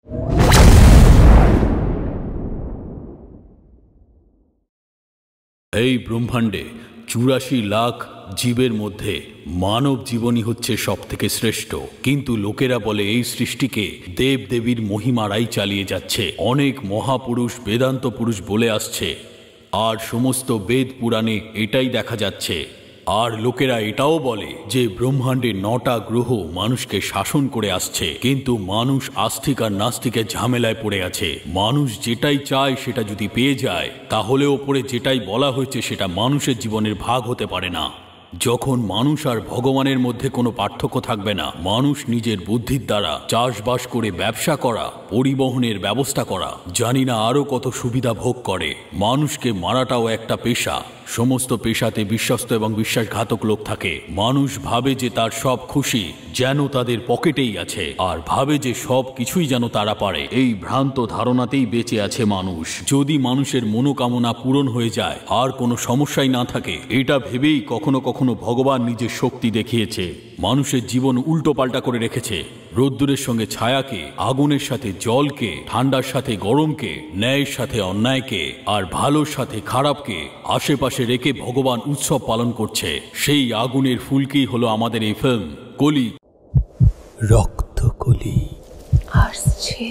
এই ব্রহ্মাণ্ডে ৮৪ লাখ জীবের মধ্যে মানব জীবনই হচ্ছে সব থেকে শ্রেষ্ঠ। কিন্তু লোকেরা বলে এই সৃষ্টিকে দেব দেবীর মহিমারাই চালিয়ে যাচ্ছে। অনেক মহাপুরুষ বেদান্ত পুরুষ বলে আসছে, আর সমস্ত বেদ পুরাণে এটাই দেখা যাচ্ছে। আর লোকেরা এটাও বলে যে ব্রহ্মাণ্ডে ৯টা গ্রহ মানুষকে শাসন করে আসছে, কিন্তু মানুষ আস্তিক আর নাস্তিকের ঝামেলায় পড়ে আছে। মানুষ যেটাই চায় সেটা যদি পেয়ে যায়, তাহলে ওপরে যেটাই বলা হয়েছে সেটা মানুষের জীবনের ভাগ হতে পারে না। যখন মানুষ আর ভগবানের মধ্যে কোনো পার্থক্য থাকবে না, মানুষ নিজের বুদ্ধির দ্বারা চাষবাস করে ব্যবসা করা, পরিবহনের ব্যবস্থা করা, জানি না আরও কত সুবিধা ভোগ করে। মানুষকে মারাটাও একটা পেশা। সমস্ত পেশাতে বিশ্বস্ত এবং বিশ্বাসঘাতক লোক থাকে। মানুষ ভাবে যে তার সব খুশি যেন তাদের পকেটেই আছে, আর ভাবে যে সব কিছুই যেন তারা পারে। এই ভ্রান্ত ধারণাতেই বেঁচে আছে মানুষ। যদি মানুষের মনোকামনা পূরণ হয়ে যায় আর কোনো সমস্যাই না থাকে, এটা ভেবেই কখনো কখনো ভগবান নিজের শক্তি দেখিয়েছে। মানুষের জীবন উল্টো পাল্টা করে রেখেছে। রোদ্দুরের সঙ্গে ছায়াকে, আগুনের সাথে জলকে, ঠান্ডার সাথে গরমকে, ন্যায়ের সাথে অন্যায়কে, আর ভালোর সাথে খারাপকে আশেপাশে রেখে ভগবান উৎসব পালন করছে। সেই আগুনের ফুলকেই হলো আমাদের এই ফিল্ম কলি। রক্তকলি আসছে।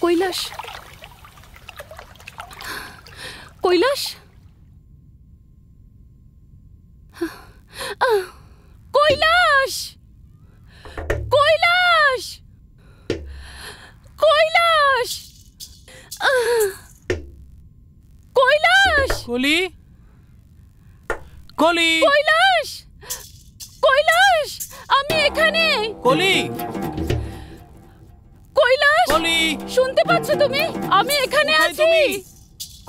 কৈলাস, কৈলাস, কৈলাস, কৈলাস, কৈলাস, কৈলাস, কলি, কলি, কৈলাস, কৈলাস, আমি এখানে। কলি, কৈলাস, কলি, শুনতে পাচ্ছ তুমি? আমি এখানে আছি।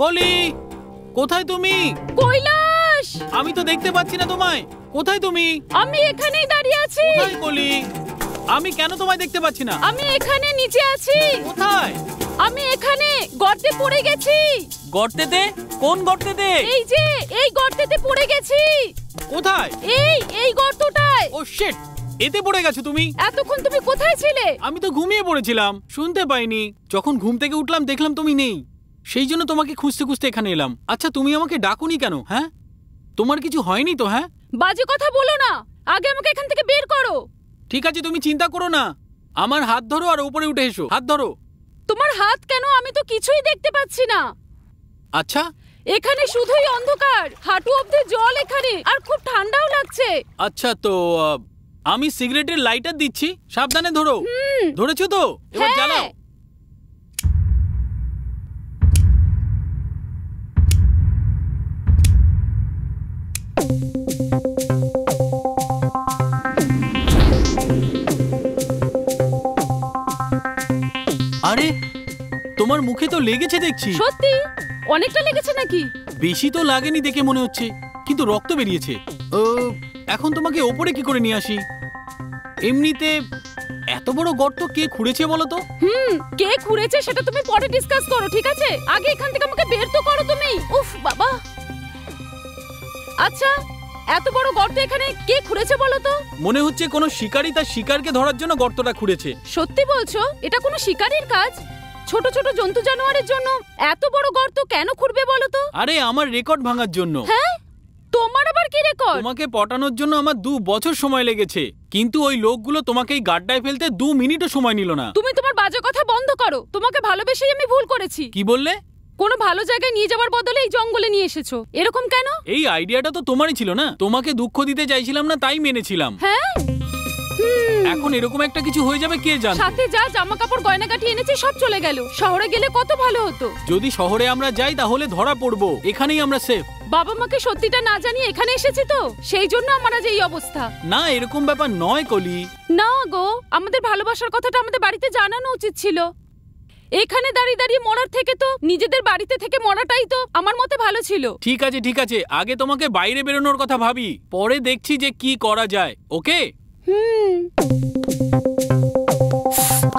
কলি, কোথায় তুমি? কৈলাস, আমি তো দেখতে পাচ্ছি না তোমায়। কোথায় তুমি? আমি এখানেই দাঁড়িয়ে আছি। কোথায় কলি? আমি কেন তোমায় দেখতে পাচ্ছি না? আমি এখানে নিচে আছি। কোথায়? আমি এখানে গর্তে পড়ে গেছি। গর্তেতে? কোন গর্তেতে? এই যে এই গর্তেতে পড়ে গেছি। কোথায়? এই গর্তটায়। ও শিট, এতে পড়ে গেছো তুমি? এতক্ষণ তুমি কোথায় ছিলে? আমি তো ঘুমিয়ে পড়েছিলাম, শুনতে পাইনি। যখন ঘুম থেকে উঠলাম দেখলাম তুমি নেই, সেই জন্য তোমাকে খুঁজতে খুঁজতে এখানে এলাম। আচ্ছা, তুমি আমাকে ডাকুনি কেন? হ্যাঁ, তোমার কিছু হয়নি তো? হ্যাঁ, বাজে কথা বলো না, আগে আমাকে এখান থেকে বের করো। ঠিক আছে, তুমি চিন্তা করো না। আমার হাত ধরো আর উপরে উঠে এসো। হাত ধরো। তোমার হাত কেন? আমি তো কিছুই দেখতে পাচ্ছি না। আচ্ছা, এখানে শুধুই অন্ধকার, হাঁটু অবধি জল এখানে, আর খুব ঠান্ডাও লাগছে। আচ্ছা, তো আমি সিগারেটের লাইটার দিচ্ছি, সাবধানে ধরো। ধরেছো তো? এবার জ্বালাও। আরে, তোমার মুখে তো লেগেছে দেখছি। সত্যি? অনেকটা লেগেছে নাকি? বেশি তো লাগেনি দেখে মনে হচ্ছে, কিন্তু রক্ত বেরিয়েছে। এখন তোমাকে ওপরে কি করে নিয়ে আসি? এমনিতে এত বড় গর্ত কে খুঁড়েছে বলো তো? কে খুঁড়েছে সেটা তুমি পরে ডিসকাস করো, ঠিক আছে? আগে এখান থেকে আমাকে বের তো করো তুমি। উফ বাবা। আচ্ছা, এত বড় গর্ত এখানে কে খুঁড়েছে বলো তো? মনে হচ্ছে কোনো শিকারী তার শিকারকে ধরার জন্য গর্তটা খুঁড়েছে। সত্যি বলছো? এটা কোনো শিকারীর কাজ? ছোট ছোট জন্তু জানোয়ারের জন্য এত বড় গর্ত কেন খুঁড়বে বলো তো? আরে, আমার রেকর্ড ভাঙার জন্য। হ্যাঁ, তোমার আবার কি রেকর্ড? তোমাকে পটানোর জন্য আমার 2 বছর সময় লেগেছে, কিন্তু ওই লোকগুলো তোমাকে এই গাড্ডায় ফেলতে 2 মিনিটও সময় নিল না। তুমি তোমার বাজে কথা বন্ধ করো। তোমাকে ভালোবেসেই আমি ভুল করেছি। কি বললে? কোনো ভালো জায়গায় নিয়ে যাওয়ার বদলে এই জঙ্গলে নিয়ে এসেছো। এরকম কেন? এই আইডিয়াটা তো তোমারই ছিল না। তোমাকে দুঃখ দিতে চাইছিলাম না, তাই মেনেছিলাম। হ্যাঁ, এখন এরকম একটা কিছু হয়ে যাবে কে জানে। সাথে যা জামা কাপড় গয়নাগাটি এনেছি সব চলে গেল। শহরে গেলে কত ভালো হতো। যদি শহরে আমরা যাই তাহলে ধরা পড়বো, এখানেই আমরা সেফ। বাবা মাকে সত্যিটা না জানিয়ে এখানে এসেছি তো, সেই জন্য আমার আজ এই অবস্থা। না, এরকম ব্যাপার নয় কলি। না গো, আমাদের ভালোবাসার কথাটা আমাদের বাড়িতে জানানো উচিত ছিল। এখানে দাঁড়িয়ে দাঁড়িয়ে মরার থেকে তো নিজেদের বাড়িতে থেকে মরাটাই তো আমার মতে ভালো ছিল। ঠিক আছে, ঠিক আছে, আগে তোমাকে বাইরে বেরোনোর কথা ভাবি, পরে দেখছি যে কি করা যায়। ওকে?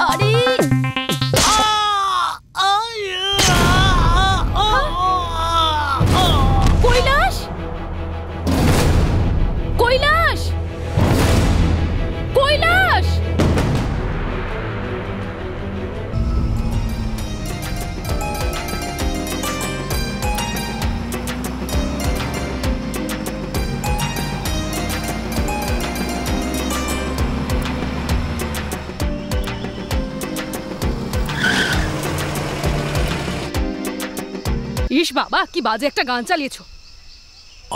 আরে ইস বাবা, কি বাজে একটা গান চালিয়েছো।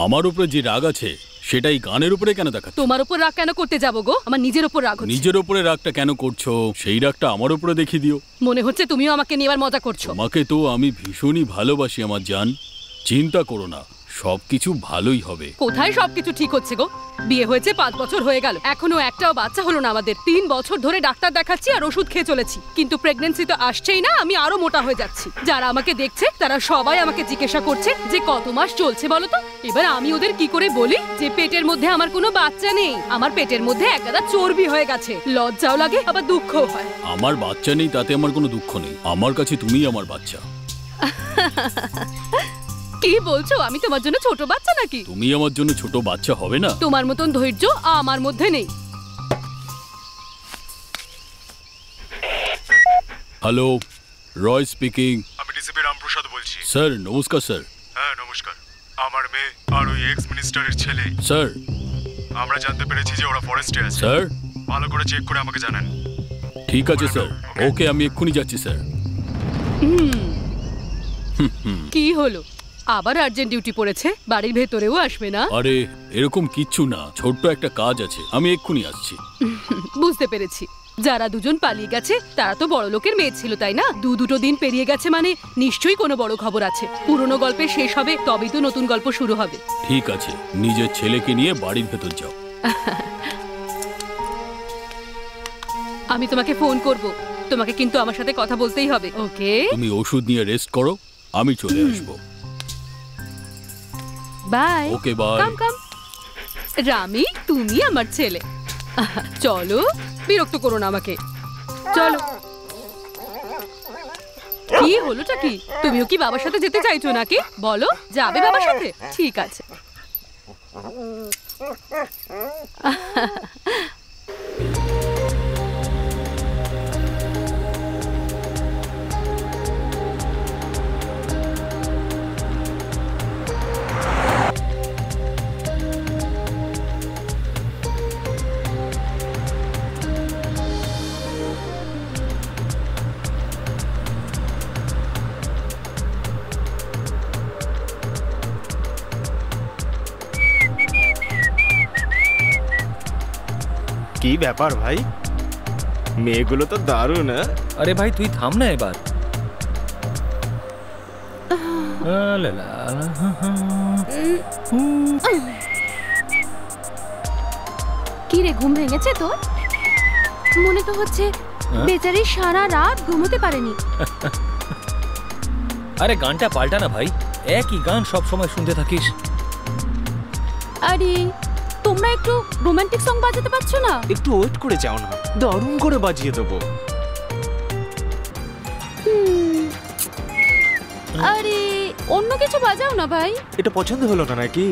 আমার উপরে যে রাগ আছে সেটাই গানের উপরে কেন দেখাচ্ছ? তোমার উপর রাগ কেন করতে যাবো গো? আমার নিজের উপর রাগ হচ্ছে। নিজের উপরে রাগটা কেন করছো? সেই রাগটা আমার উপরে দেখিয়ে দিও। মনে হচ্ছে তুমিও আমাকে নিয়ে এবার মজা করছো। তোমাকে তো আমি ভীষণই ভালোবাসি আমার জান, চিন্তা করো না, সবকিছু ভালোই হবে। কোথায় সবকিছু ঠিক হচ্ছে গো? বিয়ে হয়েছে 5 বছর হয়ে গেল, এখনো একটাও বাচ্চা হলো না আমাদের। 3 বছর ধরে ডাক্তার দেখাচ্ছি আর ওষুধ খেয়ে চলেছি, কিন্তু প্রেগন্যান্সি তো আসছেই না। আমি আরো মোটা হয়ে যাচ্ছি। যারা আমাকে দেখছে তারা সবাই আমাকে জিজ্ঞাসা করছে যে কত মাস চলছে বলো তো। এবার আমি ওদের কি করে বলি যে পেটের মধ্যে আমার কোনো বাচ্চা নেই, আমার পেটের মধ্যে একগাদা চর্বি হয়ে গেছে। লজ্জাও লাগে আবার দুঃখও হয়। আমার বাচ্চা নেই তাতে আমার কোনো দুঃখ নেই, আমার কাছে তুমিই আমার বাচ্চা। কি বলছো? আমি তোমার জন্য ছোট বাচ্চা নাকি? তুমি আমার জন্য ছোট বাচ্চা হবে না? তোমার মতন ধৈর্য আমার মধ্যে নেই। হ্যালো, রয় স্পিকিং। আমি ডিসিপি রামপ্রসাদ বলছি। স্যার নমস্কার। স্যার হ্যাঁ নমস্কার। আমার মেয়ে আর ওই এক্স মিনিস্টারের ছেলে, স্যার আমরা জানতে পেরেছি যে ওরা ফরেস্টে আছে। স্যার ভালো করে চেক করে আমাকে জানান। ঠিক আছে স্যার, ওকে আমি এক্ষুনি যাচ্ছি স্যার। কি হলো, আবার আর্জেন্ট ডিউটি পড়েছে? বাড়ির ভেতরেও আসবে না? আরে এরকম কিচ্ছু না, ছোট্ট একটা কাজ আছে, আমি এক্ষুনি আসছি। বুঝতে পেরেছি, যারা দুজন পালিয়ে গেছে তারা তো বড় লোকের মেয়ে ছিল, তাই না? দুটো দিন পেরিয়ে গেছে মানে নিশ্চয়ই কোনো বড় খবর আছে। পুরনো গল্পে শেষ হবে, তবেই তো নতুন গল্প শুরু হবে। ঠিক আছে, নিজের ছেলেকে নিয়ে বাড়ির ভেতর যাও। আমি তোমাকে ফোন করব, তোমাকে কিন্তু আমার সাথে কথা বলতেই হবে, ওকে? তুমি ওষুধ নিয়ে রেস্ট করো, আমি চলে আসবো। Bye. Okay bye. Come come. Rami, তুমি আমার ছেলে। চলো, বিরক্ত করো না আমাকে, চলো। কি হলোটা কি? তুমিও কি বাবার সাথে যেতে চাইছো নাকি? বলো, যাবে বাবার সাথে? ঠিক আছে। কি ব্যাপার ভাই, মেয়েগুলো তো দারুণ। আরে ভাই তুই থাম না এবার। কি রে, ঘুম ভেঙেছে তোর? মনে তো হচ্ছে বেচারি সারা রাত ঘুমোতে পারেনি। আরে গানটা পাল্টা না ভাই, একই গান সব সময় শুনতে থাকিস। আরে তোমরা একটু রোমান্টিক সং বাজাতে পারছো না? একটু ওয়েট করে যাও না, দারুণ করে বাজিয়ে দেবো। আরে অন্য কিছু বাজাও না ভাই। এটা পছন্দ হলো না নাকি?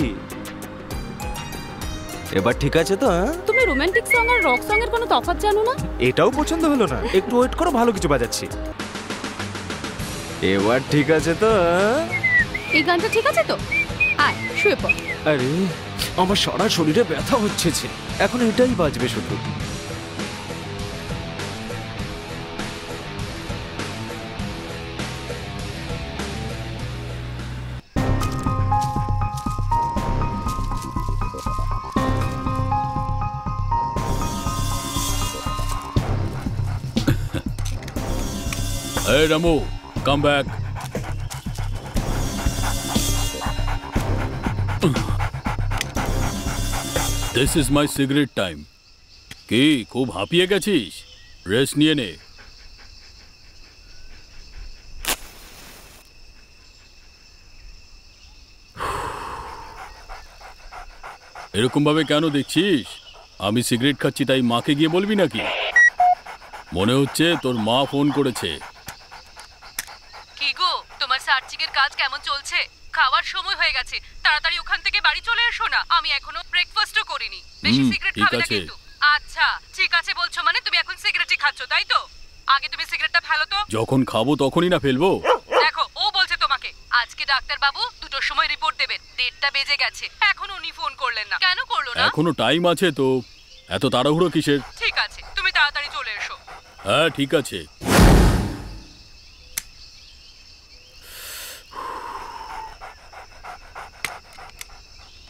এবার ঠিক আছে তো? তুমি রোমান্টিক সং আর রক সং এর কোনো তফাৎ জানো না? এটাও পছন্দ হলো না? একটু ওয়েট করো, ভালো কিছু বাজাচ্ছি। এবার ঠিক আছে তো? এই গানটা ঠিক আছে তো? আয় শুয়ে পড়। আরে আমার সারা শরীরে ব্যথা হচ্ছে, এখন এটাই বাজবে শুধু। Hey Ramu, come back. This is my cigarette time. কি খুব হাঁপিয়ে গেছিস? রেস্ট নিয়ে নে। এরকম ভাবে কেন দেখছিস? আমি সিগারেট খাচ্ছি তাই মাকে গিয়ে বলবি নাকি? মনে হচ্ছে তোর মা ফোন করেছে। কি গো, তোমার সার্চিং এর কাজ কেমন চলছে? খাওয়ার সময় হয়ে গেছে, তাড়াতাড়ি ওখান থেকে বাড়ি চলে এসো না। আমি এখনো ব্রেকফাস্টও করিনি। বেশি সিগারেট খাবে না কিন্তু। আচ্ছা ঠিক আছে বলছো মানে তুমি এখন সিগারেটই খাচ্ছ, তাই তো? আগে তুমি সিগারেটটা ফেলো তো। যখন খাবো তখনই না ফেলবো। দেখো, ও বলছে তোমাকে আজকে ডাক্তার বাবু 2টোর সময় রিপোর্ট দেবেন। 1:30টা বেজে গেছে, এখনো উনি ফোন করলেন না। কেন করলো না? এখনো টাইম আছে তো, এত তাড়াহুড়ো কিসের? ঠিক আছে, তুমি তাড়াতাড়ি চলে এসো। হ্যাঁ ঠিক আছে।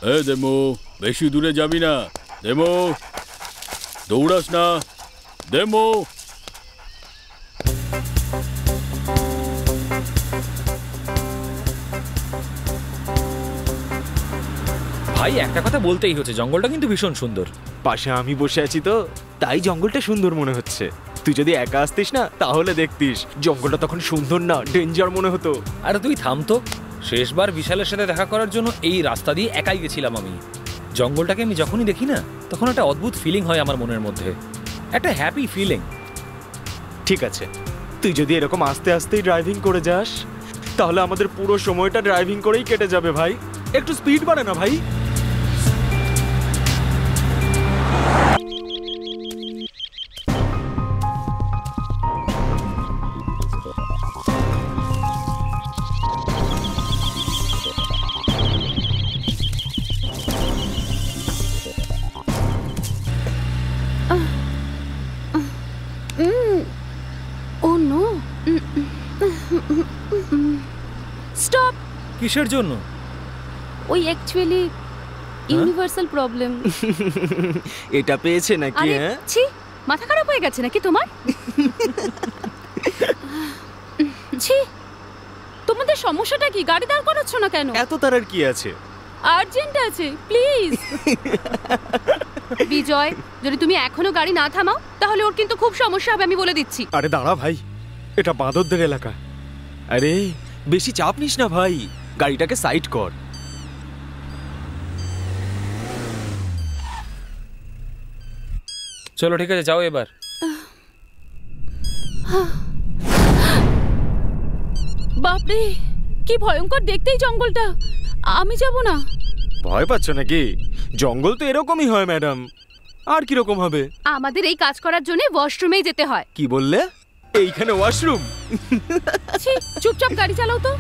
দেমো, বেশি দূরে যাবি না। দেমো, দৌড়াস না। দেমো। ভাই একটা কথা বলতেই হচ্ছে, জঙ্গলটা কিন্তু ভীষণ সুন্দর। পাশে আমি বসে আছি তো, তাই জঙ্গলটা সুন্দর মনে হচ্ছে। তুই যদি একা আসতিস না তাহলে দেখতিস জঙ্গলটা তখন সুন্দর না ডেঞ্জার মনে হতো। আরে তুই থাম তো, শেষবার বিশালের সাথে দেখা করার জন্য এই রাস্তা দিয়ে একাই গেছিলাম আমি। জঙ্গলটাকে আমি যখনই দেখি না তখন একটা অদ্ভুত ফিলিং হয় আমার মনের মধ্যে, একটা হ্যাপি ফিলিং। ঠিক আছে, তুই যদি এরকম আস্তে আস্তেই ড্রাইভিং করে যাস তাহলে আমাদের পুরো সময়টা ড্রাইভিং করেই কেটে যাবে ভাই। একটু স্পিড বাড়ে না ভাই। Oh no! Stop! কিসের জন্য? ওই অ্যাকচুয়ালি ইউনিভার্সাল প্রবলেম। এটা পেয়েছে নাকি? আরে হ্যাঁ, ছি, মাথা খারাপ হয়ে গেছে নাকি তোমার? ছি, তোমাদের সমস্যাটা কি? গাড়ি দাঁড় করাচ্ছ না কেন? এত তারার কি আছে? আর্জেন্ট আছে, প্লিজ। বিজয়, যদি তুমি এখনো গাড়ি না থামাও তাহলে ওর কিন্তু খুব সমস্যা হবে, আমি বলে দিচ্ছি। আরে দাঁড়া ভাই, এটা বাঁদরদের এলাকা। আরে বেশি চাপ নিস না ভাই, গাড়িটাকে সাইড কর। চলো ঠিক আছে, যাও এবার। বাপরে, কি ভয়ঙ্কর দেখতেই জঙ্গলটা। আমি যাব না। ভয় পাচ্ছ নাকি? জঙ্গল তো এরকমই হয় ম্যাডাম, আর কিরকম হবে? আমাদের এই কাজ করার জন্য ওয়াশরুমেই যেতে হয়। কি বললে? এইখানে ওয়াশরুম? ছি, চুপচাপ গাড়ি চালাও তো।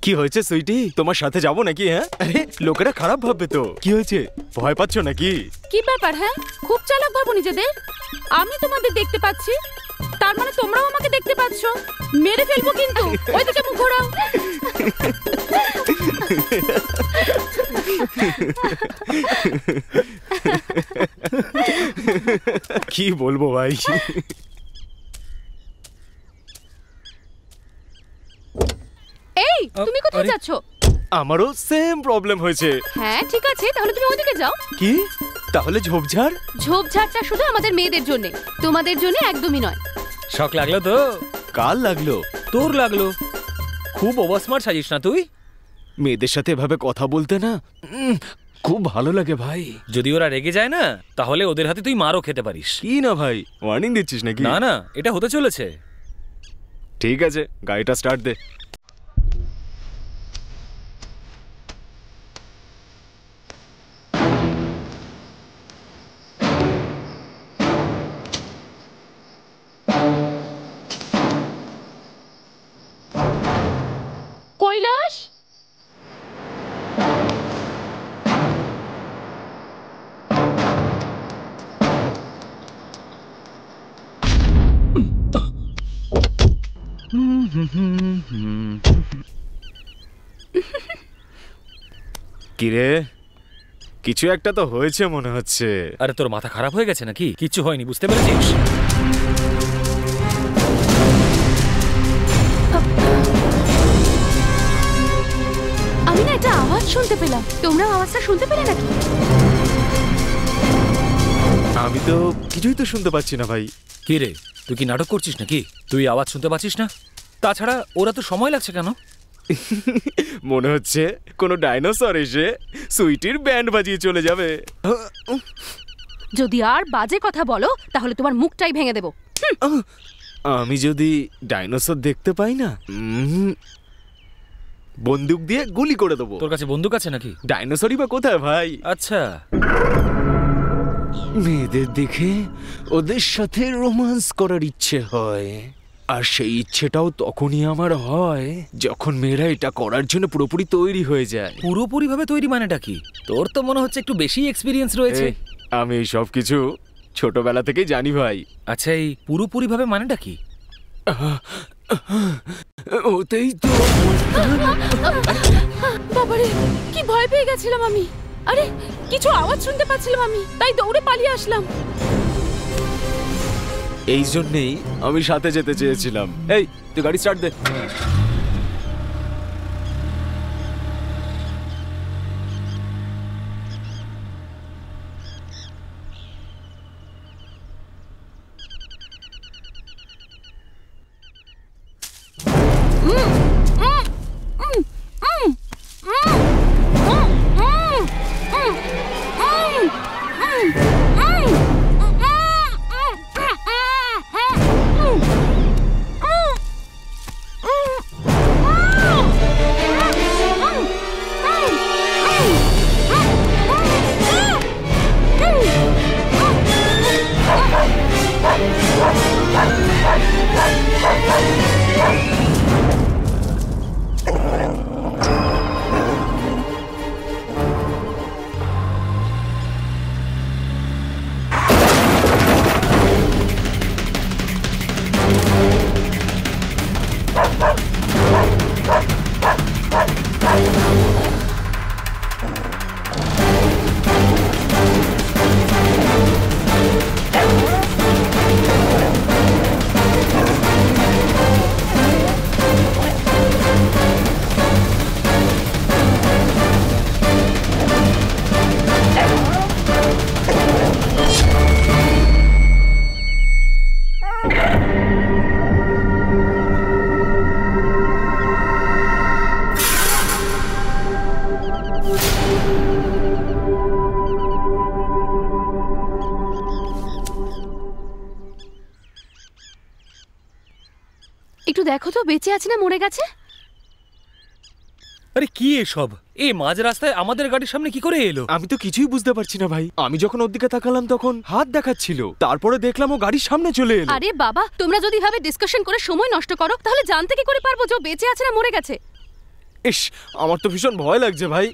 কি হয়েছে সুইটি, তোমার সাথে যাবো নাকি? হ্যাঁ, আরে লোকেরা খারাপ ভাববে তো। কি হয়েছে, ভয় পাচ্ছ নাকি? কি ব্যাপার? হ্যাঁ, খুব চালাক ভাবো নিজেদের। আমি তোমাদের দেখতে পাচ্ছি, তার মানে তোমরাও আমাকে দেখতে পাচ্ছ। মেরে ফেলবো কিন্তু। ওইদিকে মুখ ঘোরাও। কি বলবো ভাই। এই, তুমি কোথায় যাচ্ছ? আমারও সেম প্রবলেম হয়েছে। হ্যাঁ ঠিক আছে, তাহলে তুমি ওদিকে যাও। কি? তাহলে ঝোপঝাড়? ঝোপঝাড়টা শুধু আমাদের মেয়েদের জন্য, তোমাদের জন্য একদমই নয়। শখ লাগলো তো? কাল লাগলো। তোর লাগলো? খুব ওভার স্মার্ট সাজিস না তুই? মেয়েদের সাথে এভাবে কথা বলতে না খুব ভালো লাগে ভাই। যদি ওরা রেগে যায় না তাহলে ওদের হাতে তুই মারও খেতে পারিস। কি না ভাই, ওয়ার্নিং দিচ্ছিস নাকি? না না, এটা হতে চলেছে। ঠিক আছে, গাড়িটা স্টার্ট দে। কৈলাস, কিরে, কিছু একটা তো হয়েছে মনে হচ্ছে। আরে তোর মাথা খারাপ হয়ে গেছে নাকি? কিচ্ছু হয়নি, বুঝতে পেরেছিস? শুনতে পেলাম। তোমরা আওয়াজটা শুনতে পেলে নাকি? আমি তো কিছুই তো শুনতে পাচ্ছি না ভাই। কি রে, তুই কি নাটক করছিস নাকি? তুই আওয়াজ শুনতে পাচ্ছিস না? তাছাড়া ওরা তো সময় লাগছে কেন? মনে হচ্ছে কোনো ডাইনোসর এসে সুইটির ব্যান্ড বাজিয়ে চলে যাবে। যদি আর বাজে কথা বলো তাহলে তোমার মুখটাই ভেঙে দেবো। আমি যদি ডাইনোসর দেখতে পাই না, বন্দুক দিয়ে গুলি করে দেবো। তোর কাছে বন্দুক আছে নাকি? ডাইনোসরই বা কোথায় ভাই? আচ্ছা, মেয়েদের দেখে ওদের সাথে রোমান্স করার ইচ্ছে হয়, আর সেই ইচ্ছেটাও তখনই আমার হয় যখন মেয়েরা এটা করার জন্য পুরোপুরি তৈরি হয়ে যায়। পুরোপুরি ভাবে তৈরি মানেটা কি? তোর তো মনে হচ্ছে একটু বেশি এক্সপিরিয়েন্স রয়েছে। আমি এই সব কিছু ছোটবেলা থেকেই জানি ভাই। আচ্ছা, এই পুরোপুরি ভাবে মানেটা কি? ওতেই তো। বাবারে, কি ভয় পেয়ে গেছিলাম আমি। আরে, কিছু আওয়াজ শুনতে পাচ্ছিলাম আমি, তাই দৌড়ে পালিয়ে আসলাম। এই জন্যেই আমি সাথে যেতে চেয়েছিলাম। এই, তুই গাড়ি স্টার্ট দে। একটু দেখো তো বেঁচে আছে না মরে গেছে। আরে কি এসব? এই মাঝ রাস্তায় আমাদের গাড়ির সামনে কি করে এলো? আমি তো কিছুই বুঝতে পারছি না ভাই। আমি যখন ওর দিকে তাকালাম তখন হাত দেখাচ্ছিল, তারপরে দেখলাম ও গাড়ির সামনে চলে এলো। আরে বাবা, তোমরা যদি ভাবে ডিসকাশন করে সময় নষ্ট করো তাহলে জানতে কি করে পারবো যে ও বেঁচে আছে না মরে গেছে? ইস, আমার তো ভীষণ ভয় লাগছে ভাই।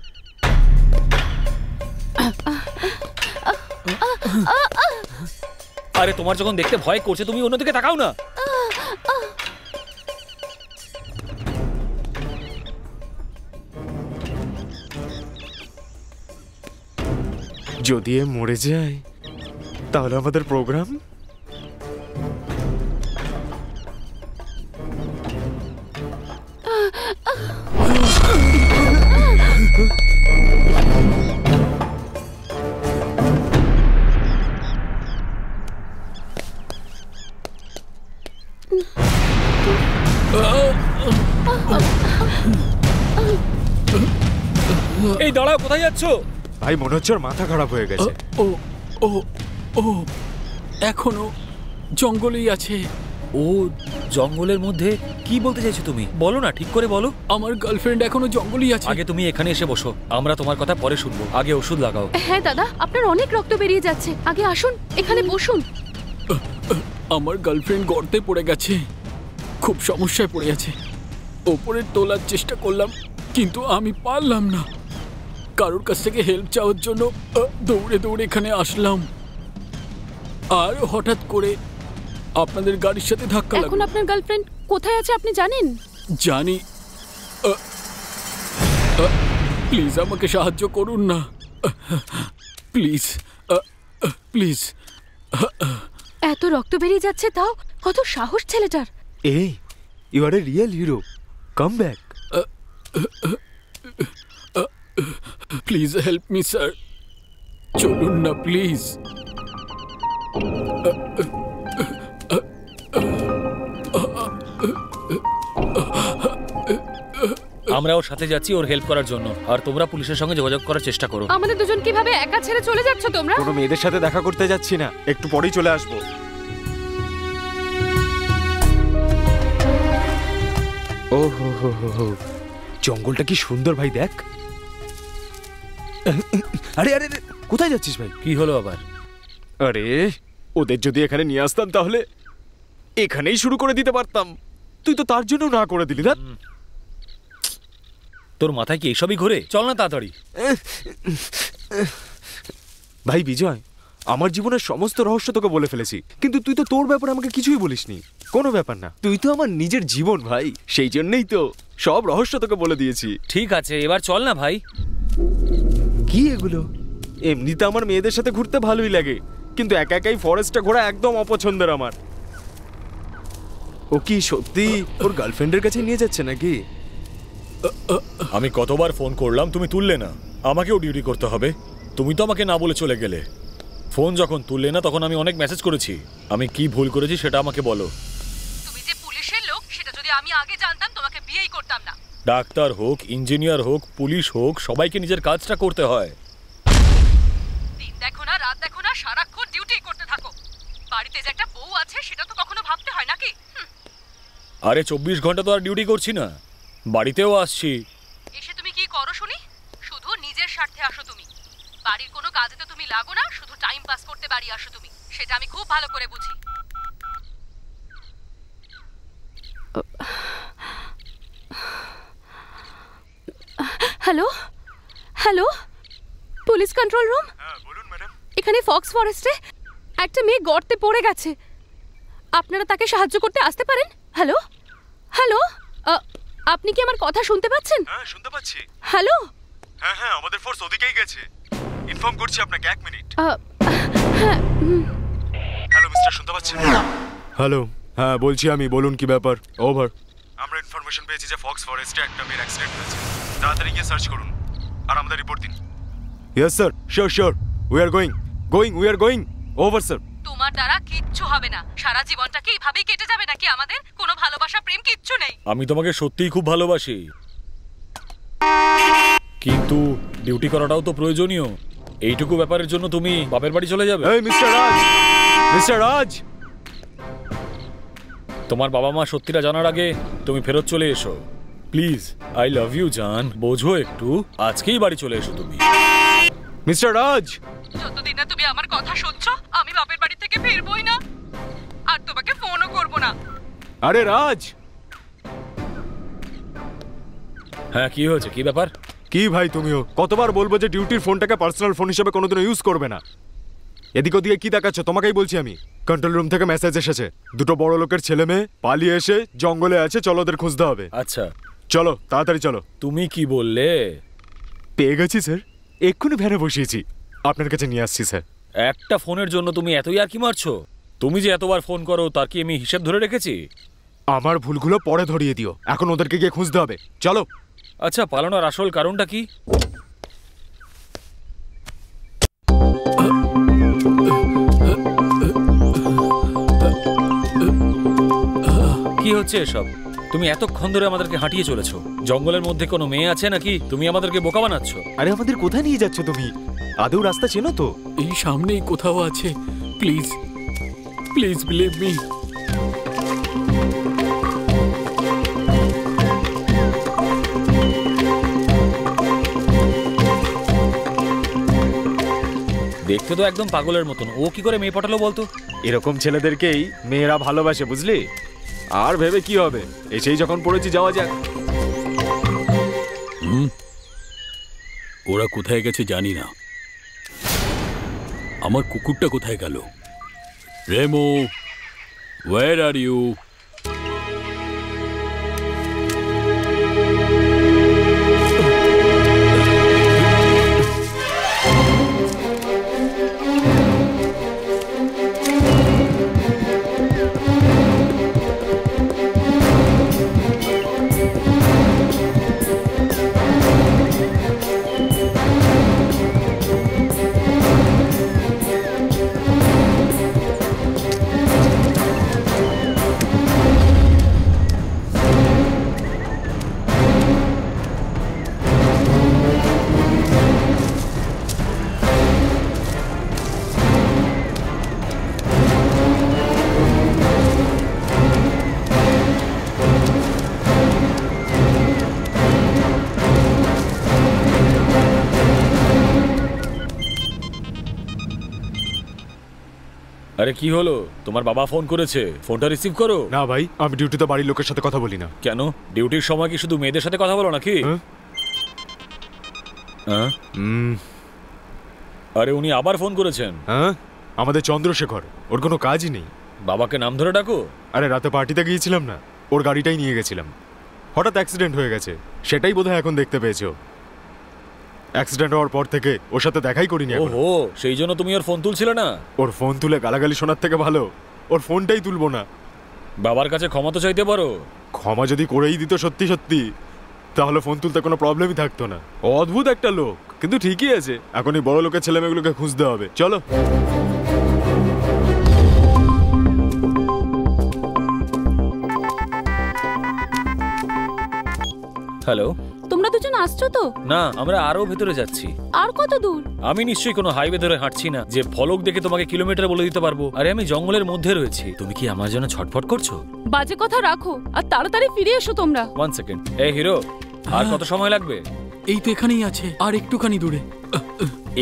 আরে তোমার যখন দেখতে ভয় করছে তুমি অন্যদিকে তাকাও না। যদি এ মরে যায় তাহলে আমাদের প্রোগ্রাম। এই দাঁড়াও, কোথায় যাচ্ছ? ভাই মনে হচ্ছে ওর মাথা খারাপ হয়ে গেছে। ও ও ও এখনো জঙ্গলেই আছে। ও জঙ্গলের মধ্যে? কি বলতে চাইছো তুমি? বলো না, ঠিক করে বলো। আমার গার্লফ্রেন্ড এখনো জঙ্গলেই আছে। আগে তুমি এখানে এসে বসো, আমরা তোমার কথা পরে শুনবো। আগে ওষুধ লাগাও। হ্যাঁ দাদা, আপনার অনেক রক্ত বেরিয়ে যাচ্ছে, আগে আসুন এখানে বসুন। আমার গার্লফ্রেন্ড গর্তে পড়ে গেছে, খুব সমস্যায় পড়ে আছে। ওপরে তোলার চেষ্টা করলাম কিন্তু আমি পারলাম না। কারোর কাছ থেকে হেল্প চাওয়ার জন্য দৌড়ে দৌড়ে এখানে আসলাম, আর হঠাৎ করে আপনাদের গাড়ির সাথে ধাক্কা লাগলো। এখন আপনার গার্লফ্রেন্ড কোথায় আছে আপনি জানেন? জানি। প্লিজ আমাকে সাহায্য করুন না, প্লিজ প্লিজ। এত রক্ত বেরিয়ে যাচ্ছে, তাও কত সাহস ছেলেটার। এই, you are a real hero, come back. Please help me sir, চলুন না প্লিজ। আমরা ওর সাথে যাচ্ছি ওর হেল্প করার জন্য, আর তোমরা পুলিশের সঙ্গে যোগাযোগ করার চেষ্টা করো। আমাদের দুজন কিভাবে একা ছেড়ে চলে যাচ্ছ তোমরা? কোনো মেয়েদের সাথে দেখা করতে যাচ্ছি না, একটু পরেই চলে আসবো। ও হো হো হো হো, জঙ্গলটা কি সুন্দর ভাই, দেখ। আরে আরে আরে, কোথায় যাচ্ছিস ভাই? কি হলো আবার? আরে ওদের যদি এখানে নিয়ে আসতাম তাহলে এখানেই শুরু করে দিতে পারতাম, তুই তো তার জন্য না করে দিলি। না তোর মাথায় কি এইসবই ঘোরে? চল না তাড়াতাড়ি। ভাই বিজয়, আমার জীবনের সমস্ত রহস্য তোকে বলে ফেলেছি, কিন্তু তুই তো তোর ব্যাপারে আমাকে কিছুই বলিসনি। কোনো ব্যাপার না, তুই তো আমার নিজের জীবন ভাই, সেই জন্যই তো সব রহস্য তোকে বলে দিয়েছি। ঠিক আছে, এবার চল না ভাই। কি এগুলো? এমনিতে আমার মেয়েদের সাথে ঘুরতে ভালোই লাগে, কিন্তু একা একাই ফরেস্টে ঘোরা একদম অপছন্দের আমার। ও কি সত্যি ওর গার্লফ্রেন্ডের কাছে নিয়ে যাচ্ছে নাকি? আমি কতবার ফোন করলাম, তুমি তুললে না। আমাকেও ডিউটি করতে হবে, তুমি তো আমাকে না বলে চলে গেলে। ফোন যখন তুললে না তখন আমি অনেক মেসেজ করেছি। আমি কি ভুল করেছি সেটা আমাকে বলো। তুমি যে পুলিশের লোক সেটা যদি আমি আগে জানতাম তোমাকে বিয়েই করতাম না। ডাক্তার হোক, ইঞ্জিনিয়ার হোক, পুলিশ হোক, সবাইকে নিজের কাজটা করতে হয়। দিন দেখো না, রাত দেখো না, সারাক্ষণ ডিউটি করতে থাকো। বাড়িতে যে একটা বউ আছে সেটা তো কখনো ভাবতে হয় নাকি? আরে 24 ঘন্টা তো আর ডিউটি করছি না, বাড়িতেও আসছি। এসে তুমি কি করো শুনি? শুধু নিজের স্বার্থে আসো তুমি। বাড়ির কোনো কাজে তো তুমি লাগো না, শুধু টাইম পাস করতে বাড়ি আসো তুমি। সেটা আমি খুব ভালো করে বুঝি। Hello hello, police control room. হ্যাঁ বলুন ম্যাডাম। এখানে ফক্স ফরেস্টে একটা মেয়ে গর্তে পড়ে গেছে, আপনারা তাকে সাহায্য করতে আসতে পারেন? হ্যালো হ্যালো, আপনি কি আমার কথা শুনতে পাচ্ছেন? হ্যাঁ শুনতে পাচ্ছি। হ্যালো। হ্যাঁ হ্যাঁ, আমাদের ফোর্স ওদিকেই গেছে। ইনফর্ম করছি আপনাকে, 1 মিনিট। হ্যালো মিস্টার, শুনতে পাচ্ছেন? হ্যালো, হ্যাঁ বলছি আমি, বলুন কি ব্যাপার? ওভার। আমরা ইনফরমেশন পেয়েছি যে ফক্স ফরেস্টে একটা মেয়ের অ্যাক্সিডেন্ট হয়েছে। তাড়াতাড়ি গিয়ে সার্চ করুন আর আমাদের রিপোর্ট দিন। Yes sir, sure sure, we are going. Over sir. তোমার দ্বারা কিচ্ছু হবে না। সারা জীবনটা কি এইভাবেই কেটে যাবে নাকি আমাদের? কোনো ভালোবাসা প্রেম কিচ্ছু নেই। আমি তোমাকে সত্যিই খুব ভালোবাসি, কিন্তু ডিউটি করাটাও তো প্রয়োজনীয়। এইটুকু ব্যাপারের জন্য তুমি বাপের বাড়ি চলে যাবে? এই মিস্টার রাজ, তোমার বাবা মা সত্যিটা জানার আগে তুমি ফেরত চলে এসো প্লিজ। আই লাভ ইউ জান, বোঝো একটু। আজকেই বাড়ি চলে এসো তুমি। মিস্টার রাজ, যতদিন না তুমি আমার কথা শুনছো আমি বাপের বাড়ি থেকে ফিরবই না, আর তোমাকে ফোনও করব না। আরে রাজ। হ্যাঁ কি হয়েছে, কি ব্যাপার? কি ভাই তুমিও কতবার বলবো যে ডিউটির ফোনটাকে পার্সোনাল ফোন হিসেবে কোনোদিনও ইউজ করবে না। এদিক ওদিকে কি দেখাচ্ছ? তোমাকেই বলছি আমি। কন্ট্রোল রুম থেকে মেসেজ এসেছে, দুটো বড় লোকের ছেলে মেয়ে পালিয়ে এসে জঙ্গলে আছে, চলো ওদের খুঁজতে হবে। আচ্ছা চলো তাড়াতাড়ি চলো। তুমি কি বললে? পেয়ে গেছি স্যার, এক্ষুনি ভ্যানে বসিয়েছি, আপনার কাছে নিয়ে আসছি স্যার। একটা ফোনের জন্য তুমি এতই আর কি মারছো? তুমি যে এতবার ফোন করো তার কি আমি হিসেব ধরে রেখেছি? আমার ভুলগুলো পরে ধরিয়ে দিও, এখন ওদেরকে গিয়ে খুঁজতে হবে, চলো। আচ্ছা, পালানোর আসল কারণটা কি? কি হচ্ছে এসব? তুমি এতক্ষণ ধরে আমাদেরকে হাঁটিয়ে চলেছো। জঙ্গলের মধ্যে কোনো মেয়ে আছে নাকি? তুমি আমাদেরকে বোকা বানাচ্ছ। আরে আমাদের কোথায় নিয়ে যাচ্ছ তুমি? আদৌ রাস্তা চেনো তো? এই সামনেই কোথাও আছে, প্লিজ প্লিজ বিলিভ মি। দেখতে তো একদম পাগলের মতন। ও কি করে মেয়ে পটালো বলতো? এরকম ছেলেদেরকেই মেয়েরা ভালোবাসে, বুঝলি? আর ভেবে কি হবে, এসেই যখন পড়েছি যাওয়া যাক। ওরা কোথায় গেছে জানি না। আমার কুকুরটা কোথায় গেল? Remo, where are you? আরে কি হলো, তোমার বাবা ফোন করেছে, ফোনটা রিসিভ করো। না ভাই, আমি ডিউটিতে বাড়ির লোকের সাথে কথা বলি না। কেন, ডিউটির সময় কি শুধু মেয়েদের সাথে কথা বলো নাকি? হ্যাঁ? আরে উনি আবার ফোন করেছেন। হ্যাঁ, আমাদের চন্দ্রশেখর, ওর কোনো কাজই নেই। বাবাকে নাম ধরে ডাকো। আরে রাতে পার্টিতে গিয়েছিলাম না, ওর গাড়িটাই নিয়ে গেছিলাম, হঠাৎ অ্যাক্সিডেন্ট হয়ে গেছে, সেটাই বোধহয় এখন দেখতে পেয়েছো। অ্যাক্সিডেন্ট হওয়ার পর থেকে ওর সাথে দেখাই করিনি। ওহো, সেই জন্য তুমি ওর ফোন তুলছিলে না? ওর ফোন তুলে গালাগালি শোনার থেকে ভালো ওর ফোনটাই তুলবো না। বাবার কাছে ক্ষমা তো চাইতে পারো। ক্ষমা যদি করেই দিত সত্যি সত্যি, তাহলে ফোন তুলতে কোনো প্রবলেমই থাকতো না। অদ্ভুত একটা লোক, কিন্তু ঠিকই আছে, এখনই বড় লোকের ছেলে মেয়েগুলোকে খুঁজতে হবে। চলো। হ্যালো, তোমরা দুজন আসছো তো? না, আমরা আরো ভেতরে যাচ্ছি। আর কত দূর? আমি নিশ্চয়ই কোনো হাইওয়ে ধরে হাঁটছি না যে ফলক দেখে তোমাকে কিলোমিটার বলে দিতে পারবো। আরে আমি জঙ্গলের মধ্যে রয়েছি, তুমি কি আমার জন্য ছটফট করছো? বাজে কথা রাখো আর তাড়াতাড়ি ফিরে এসো তোমরা। 1 সেকেন্ড। এই হিরো, আর কত সময় লাগবে? এই তো এখানেই আছে, আর একটুখানি দূরে।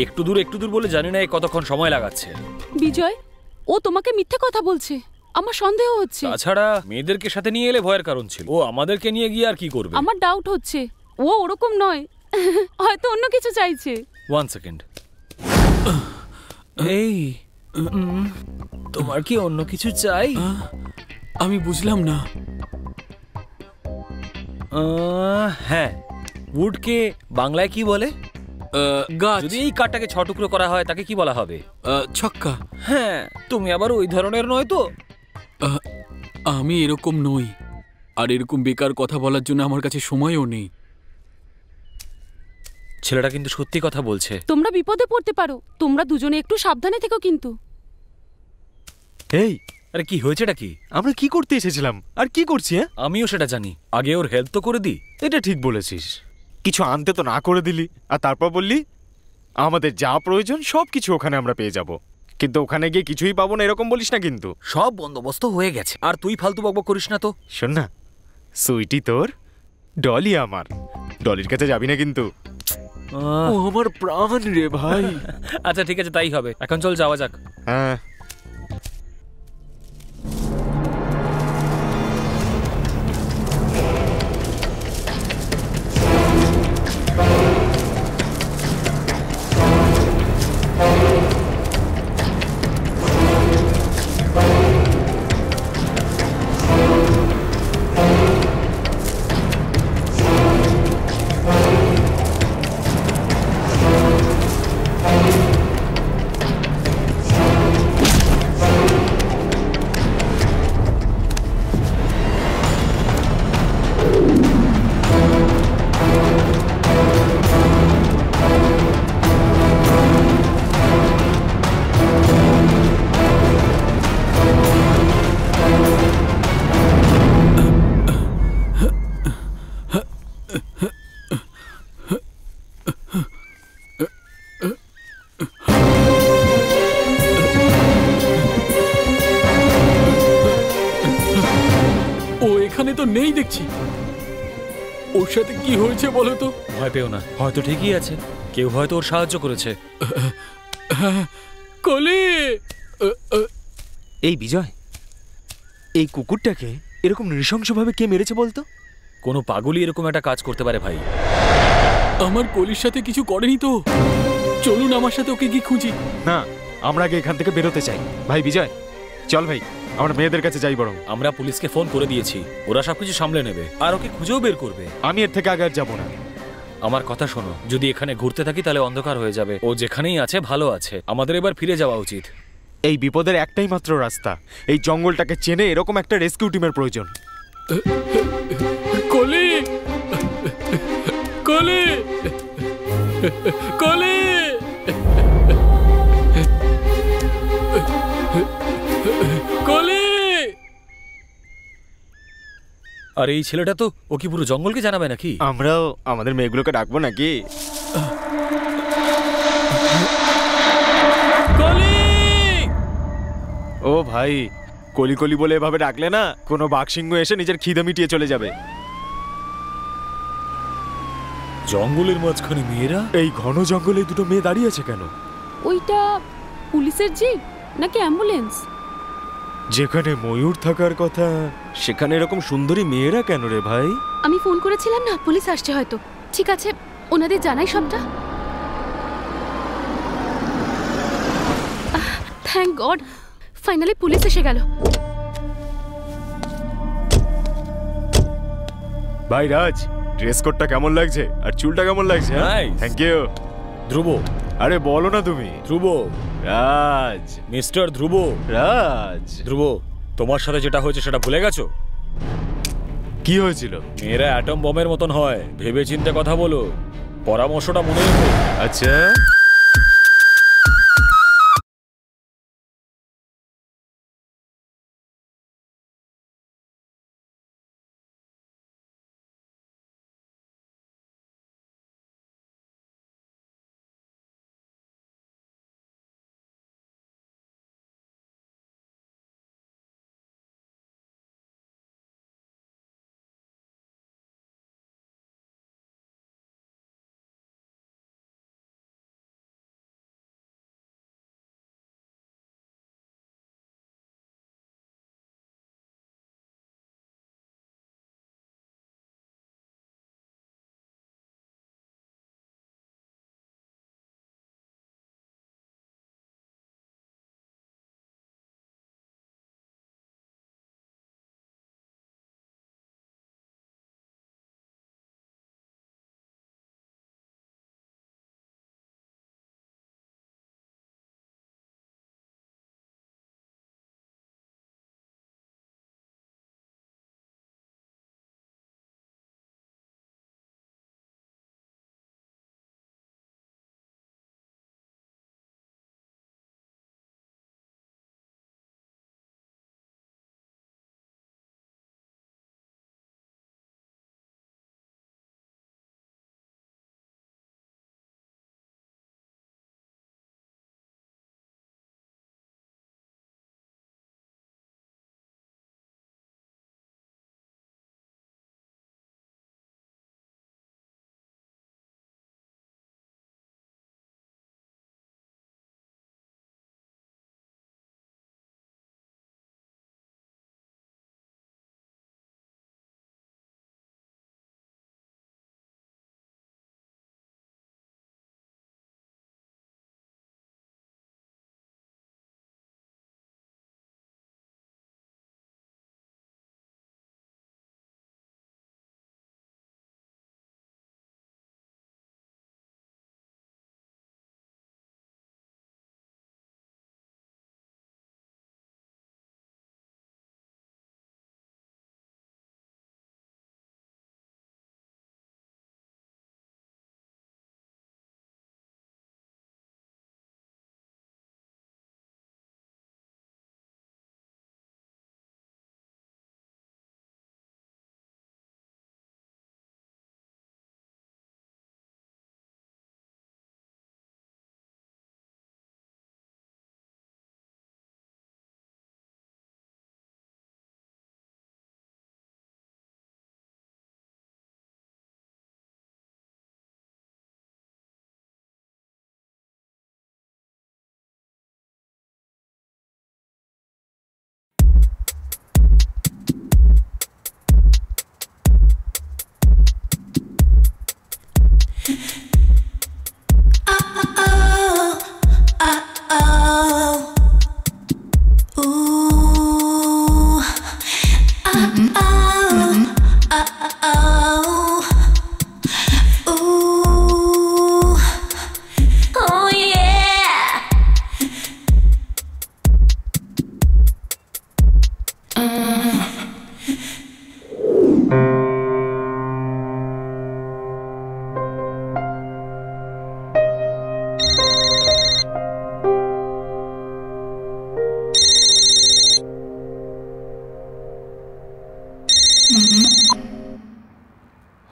একটু দূর বলে জানি না এই কতক্ষণ সময় লাগাচ্ছে। বিজয়, ও তোমাকে মিথ্যে কথা বলছে, আমার সন্দেহ হচ্ছে। তাছাড়া মেয়েদেরকে সাথে নিয়ে এলে ভয়ের কারণ ছিল, ও আমাদেরকে নিয়ে গিয়ে আর কি করবে? আমার ডাউট হচ্ছে ও ওরকম নয়, হয়তো অন্য কিছু চাইছে। 1 সেকেন্ড। এই তোমার কি অন্য কিছু চাই? আমি বুঝলাম না। হ্যাঁ, উডকে বাংলায় কি বলে? গাছ। যদি এই কাঠটাকে 6 টুকরো করা হয় তাকে কি বলা হবে? ছক্কা। হ্যাঁ, তুমি আবার ওই ধরনের নয় তো? আমি এরকম নই, আর এরকম বেকার কথা বলার জন্য আমার কাছে সময়ও নেই। ছেলেটা কিন্তু সত্যি কথা বলছে। তোমরা বিপদে পড়তে পারো, তোমরা দুজনে একটু সাবধানে থেকো কিন্তু। এই, আরে কি হয়েছেটা কি? আমরা কি করতে এসেছিলাম আর কি করছি? হ্যাঁ, আমিও সেটা জানি, আগে ওর হেল্প তো করে দি। এটা ঠিক বলেছিস, কিছু আনতে তো না করে দিলি, আর তারপর বললি আমাদের যা প্রয়োজন সব কিছু ওখানে আমরা পেয়ে যাব, কিন্তু ওখানে গিয়ে কিছুই পাবো না এরকম বলিস না কিন্তু। সব বন্দোবস্ত হয়ে গেছে, আর তুই ফালতু বকবক করিস না তো। শোন না, সুইটি তোর, ডলি আমার। ডলির কাছে যাবি না কিন্তু। ও আমার প্রাণ রে ভাই। আচ্ছা ঠিক আছে, তাই হবে, এখন চল যাওয়া যাক। হ্যাঁ। এখানে তো নেই দেখছি, ওর সাথে কি হয়েছে বলো তো? ভয় পেও না, হয়তো ঠিকই আছে, কেউ হয়তো ওর সাহায্য করেছে। কলি। এই বিজয়, এই কুকুরটাকে এরকম নৃশংসভাবে কে মেরেছে বলতো? কোনো পাগলই এরকম একটা কাজ করতে পারে ভাই। আমার কলির সাথে কিছু করেনি তো? চলুন আমার সাথে ওকে কি খুঁজি। না, আমরা আগে এখান থেকে বেরোতে চাই। ভাই বিজয়, চল ভাই, আমরা মেয়েদের কাছে যাই বরং। আমরা পুলিশকে ফোন করে দিয়েছি, ওরা সবকিছু সামলে নেবে, আর ওকে খুঁজেও বের করবে। আমি এর থেকে আগে আর যাবো না। আমার কথা শোনো, যদি এখানে ঘুরতে থাকি তাহলে অন্ধকার হয়ে যাবে। ও যেখানেই আছে ভালো আছে, আমাদের এবার ফিরে যাওয়া উচিত। এই বিপদের একটাই মাত্র রাস্তা, এই জঙ্গলটাকে চেনে এরকম একটা রেস্কিউ টিমের প্রয়োজন। কলি, কলি, কলি। কলি। আর এই ছেলেটা তো, ও কি পুরো জঙ্গলকে জানাবে নাকি? আমরাও আমাদের মেয়েগুলোকে ডাকবো নাকি? কলি। ও ভাই, কলি কলি বলে এভাবে ডাকলে না কোনো বাঘসিংহ এসে নিজের খিদে মিটিয়ে চলে যাবে। জঙ্গলের মাঝখানে মেয়েরা? এই ঘন জঙ্গলে দুটো মেয়ে দাঁড়িয়ে আছে কেন? ওইটা পুলিশের জিপ, নাকি অ্যাম্বুলেন্স? যেখানে ময়ূর থাকার কথা সেখানে এরকম সুন্দরী মেয়েরা কেন রে ভাই? আমি ফোন করেছিলাম না, পুলিশ আসছে হয়তো। ঠিক আছে, ওনাদের জানাই সবটা। থ্যাংক গড, ফাইনালি পুলিশ এসে গেল। ভাই রাজ, ড্রেস কোডটা কেমন লাগছে আর চুলটা কেমন লাগছে? Nice. Thank you. ধ্রুব। আরে বলো না তুমি। ধ্রুব। রাজ। মিস্টার ধ্রুব। রাজ। ধ্রুব, তোমার সাথে যেটা হয়েছে সেটা ভুলে গেছো? কি হয়েছিল? মেয়েরা অ্যাটম বমের মতন হয়, ভেবে চিন্তে কথা বলো। পরামর্শটা মনে রেখো। আচ্ছা,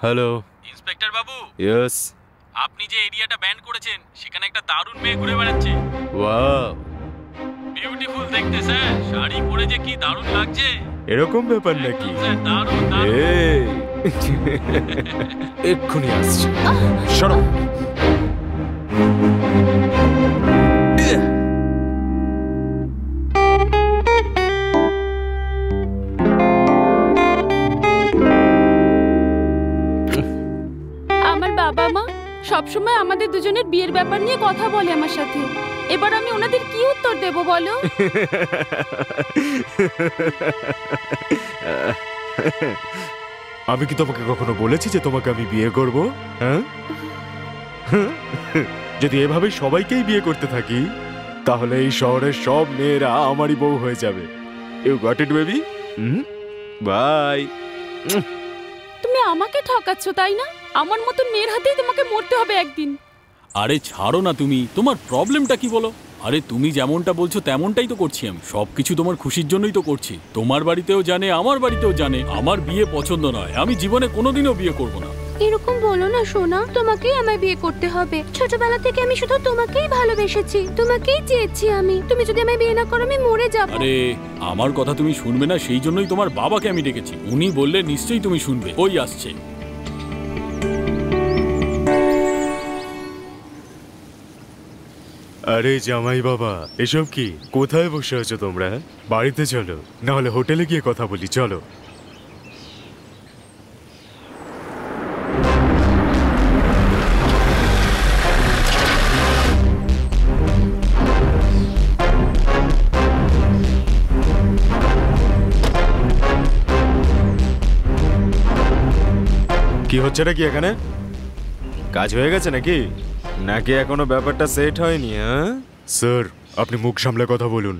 হ্যালো ইন্সপেক্টর বাবু, ইয়েস, আপনি যে এরিয়াটা ব্যান করেছেন সেখানে একটা দারুণ মেয়ে ঘুরে বেড়াচ্ছে। ওয়াও, বিউটিফুল দেখতে স্যার, শাড়ি পরে যে কি দারুণ লাগছে। এরকম ব্যাপার নাকি? স্যার দারুণ দারুণ। এই এক্ষুনি আসছি, সরো। সবসময় আমাদের দুজনের বিয়ের ব্যাপার নিয়ে কথা বলে আমার সাথে। এবার আমি ওনাদের কি উত্তর দেব বলো? আমি কি তোমাকে কখনো বলেছি যে তোমাকে আমি বিয়ে করব? হ্যাঁ, যদি এভাবে সবাইকেই বিয়ে করতে থাকি তাহলে এই শহরের সব মেয়েরা আমারই বউ হয়ে যাবে। You got it baby? Bye. তুমি আমাকে ঠকাচ্ছ তাই না? আমার মতন মেয়ের হাতেই তোমাকে মরতে হবে একদিন। আরে ছাড়ো না, তুমি তোমার প্রবলেমটা কি বলো? আরে তুমি যেমনটা বলছো তেমনটাই তো করছি আমি। সবকিছু তোমার খুশির জন্যই তো করছি। তোমার বাড়িতেও জানে, আমার বাড়িতেও জানে আমার বিয়ে পছন্দ নয়। আমি জীবনে কোনোদিনও বিয়ে করব না। এরকম বলো না সোনা, তোমাকেই আমায় বিয়ে করতে হবে। ছোটবেলা থেকে আমি শুধু তোমাকেই ভালোবেসেছি, তোমাকেই চেয়েছি আমি। তুমি যদি আমায় বিয়ে না করো আমি মরে যাব। আরে আমার কথা তুমি শুনবে না, সেই জন্যই তোমার বাবাকে আমি ডেকেছি। উনি বললে নিশ্চয়ই তুমি শুনবে। ওই আসছে। আরে জামাই বাবা, এসব কি? কোথায় বসে আছো তোমরা? বাড়িতে চলো, না হলে হোটেলে গিয়ে কথা বলি। চলো। কি হচ্ছে নাকি এখানে? কাজ হয়ে গেছে নাকি নাকি এখনো ব্যাপারটা সেট হয়নি? হ্যাঁ স্যার, আপনি মুখ সামলে কথা বলুন।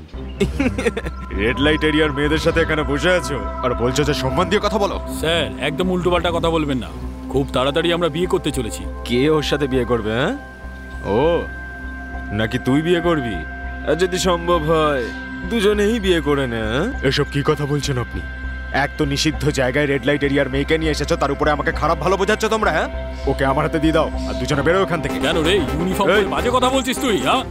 রেড লাইট এরিয়ার মেয়েদের সাথে এখানে বসে আছো আর বলছো যে সম্মান দিয়ে কথা বলো। স্যার একদম উল্টোপাল্টা কথা বলবেন না। খুব তাড়াতাড়ি আমরা বিয়ে করতে চলেছি। কে ওর সাথে বিয়ে করবে? হ্যাঁ, ও নাকি তুই বিয়ে করবি? আর যদি সম্ভব হয় দুজনেই বিয়ে করে নে। এসব কি কথা বলছেন আপনি? এক তো নিষিদ্ধ জায়গায় রেড লাইট এরিয়ার মেয়েকে নিয়ে এসেছো, তার উপরে আমাকে খারাপ ভালো বোঝাচ্ছ তোমরা। হ্যাঁ, ওকে আমার হাতে দিয়ে দাও আর দুজনে বেরো এখান থেকে। কেন রে, ইউনিফর্ম পরে বাজে কথা বলছিস তুই? হ্যাঁ,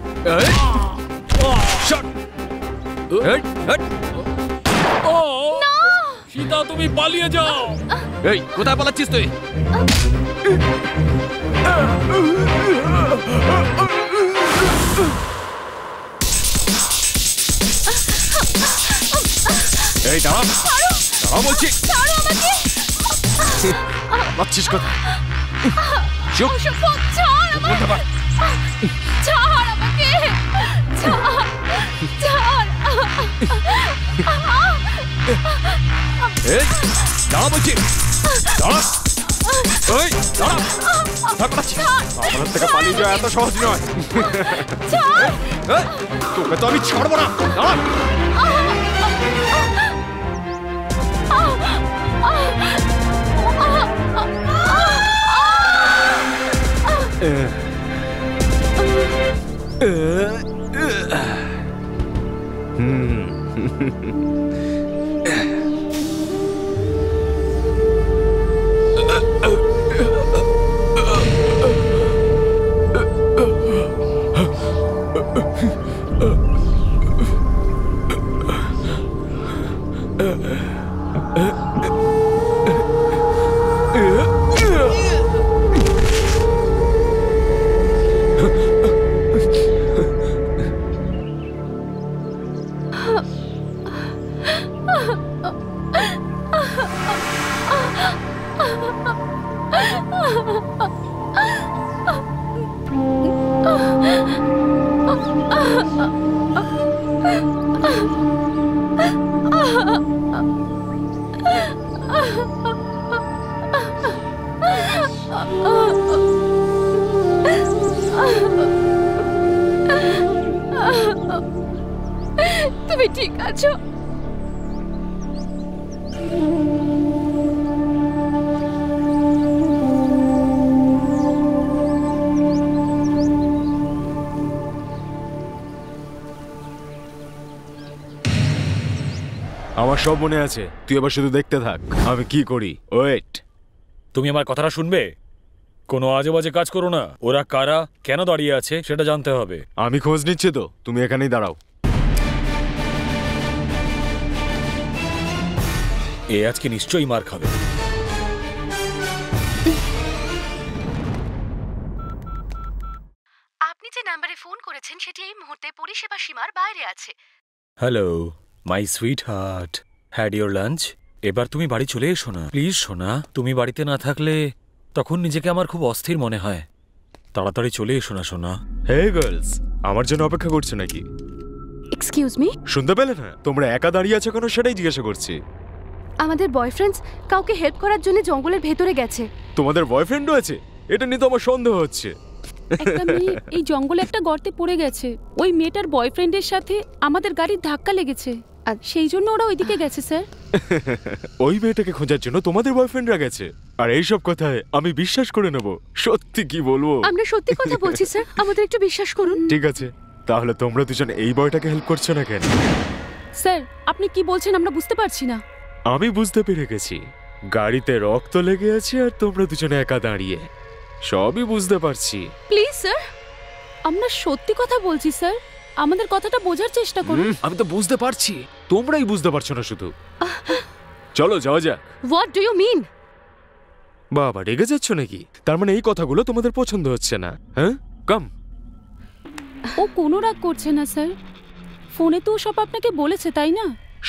সীতা তুমি পালিয়ে যাও। এই কোথায় পালাচ্ছিস তুই? এই দাঁড়া, দাঁড়া বলছি। পাচ্ছিস কথা? চুপ। এই দাঁড়া বলছি, দাঁড়া। এই দাঁড়া, আমার থেকে পালিয়ে যাওয়া এত সহজ নয়। তোকে তো আমি ছাড়বো না। দাঁড়া। তুমি ঠিক আছো? আমার সব মনে আছে, তুই এবার শুধু দেখতে থাক আমি কি করি। ওয়েট। তুমি আমার কথাটা শুনবে? কোনো আজে বাজে কাজ করো না। ওরা কারা, কেন দাঁড়িয়ে আছে সেটা জানতে হবে। আমি খোঁজ নিচ্ছি তো, তুমি এখানেই দাঁড়াও। এ আজকে নিশ্চয়ই মার খাবে। আপনি যে নাম্বারে ফোন করেছেন সেটি এই মুহূর্তে পরিষেবা সীমার বাইরে আছে। Hello my sweet heart, had your lunch? এবার তুমি বাড়ি চলে এসো না প্লিজ। সোনা, তুমি বাড়িতে না থাকলে তখন নিজেকে আমার খুব অস্থির মনে হয়। তাড়াতাড়ি চলে এসো না সোনা। হে গার্লস, আমার জন্য অপেক্ষা করছো নাকি? এক্সকিউজ মি, শুনতে পেলে না? তোমরা একা দাঁড়িয়ে আছো কেন সেটাই জিজ্ঞাসা করছি। আমাদের বয়ফ্রেন্ডস কাউকে হেল্প করার জন্য জঙ্গলের ভেতরে গেছে। তোমাদের বয়ফ্রেন্ডও আছে? এটা নিয়ে তো আমার সন্দেহ হচ্ছে। একটা মেয়ে এই জঙ্গলে একটা গর্তে পড়ে গেছে। ওই মেয়েটার বয়ফ্রেন্ডের সাথে আমাদের গাড়ির ধাক্কা লেগেছে, আর সেই জন্য ওরা ওইদিকে গেছে স্যার। ওই মেয়েটাকে খোঁজার জন্য তোমাদের বয়ফ্রেন্ডরা গেছে, আর এইসব কথায় আমি বিশ্বাস করে নেব? সত্যি কি বলবো? আমরা সত্যি কথা বলছি স্যার, আমাদের একটু বিশ্বাস করুন। ঠিক আছে, তাহলে তোমরা দুজন এই বয়টাকে হেল্প করছো না কেন? স্যার আপনি কি বলছেন আমরা বুঝতে পারছি না। আমি বুঝতে পেরে গেছি, গাড়িতে রক্ত লেগে আছে আর তোমরা দুজনে একা দাঁড়িয়ে। সবই বুঝতে পারছি। Please sir. আমরা সত্যি কথা বলছি স্যার, আমাদের কথাটা বোঝার চেষ্টা করুন। আমি তো বুঝতে পারছি, তোমরাই বুঝতে পারছো না শুধু। চলো যাওয়া যাক। What do you mean? বাবা রেগে যাচ্ছ নাকি? তার মানে এই কথাগুলো তোমাদের পছন্দ হচ্ছে না, হ্যাঁ? কাম। ও কোনো রাগ করছে না স্যার, ফোনে তো সব আপনাকে বলেছে তাই না?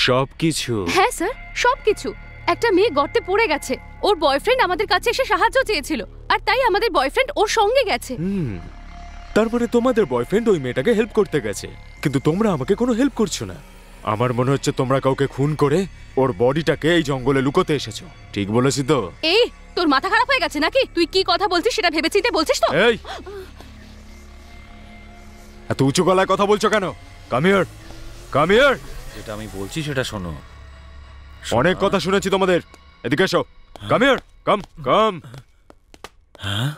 সবকিছু? হ্যাঁ স্যার, সবকিছু। একটা মেয়ে গর্তে পড়ে গেছে, ওর বয়ফ্রেন্ড আমাদের কাছে এসে সাহায্য চেয়েছিল, আর তাই আমাদের বয়ফ্রেন্ড ওর সঙ্গে গেছে। তার মানে তোমাদের বয়ফ্রেন্ড ওই মেয়েটাকে হেল্প করতে গেছে, কিন্তু তোমরা আমাকে কোনো হেল্প করছো না। আমার মনে হচ্ছে তোমরা কাউকে খুন করে ওর বডিটাকে এই জঙ্গলে লুকোতে এসেছো। ঠিক বলেছি তো? এই তোর মাথা খারাপ হয়ে গেছে নাকি? তুই কি কথা বলছিস সেটা ভেবেচিন্তে বলছিস তো? এই এত উঁচু গলায় কথা বলছো কেন? Come here, come here. যেটা আমি বলছি সেটা শোনো। অনেক কথা শুনেছি তোমাদের, এদিকে এসো। কাম হিয়ার, কাম কাম। হ্যাঁ,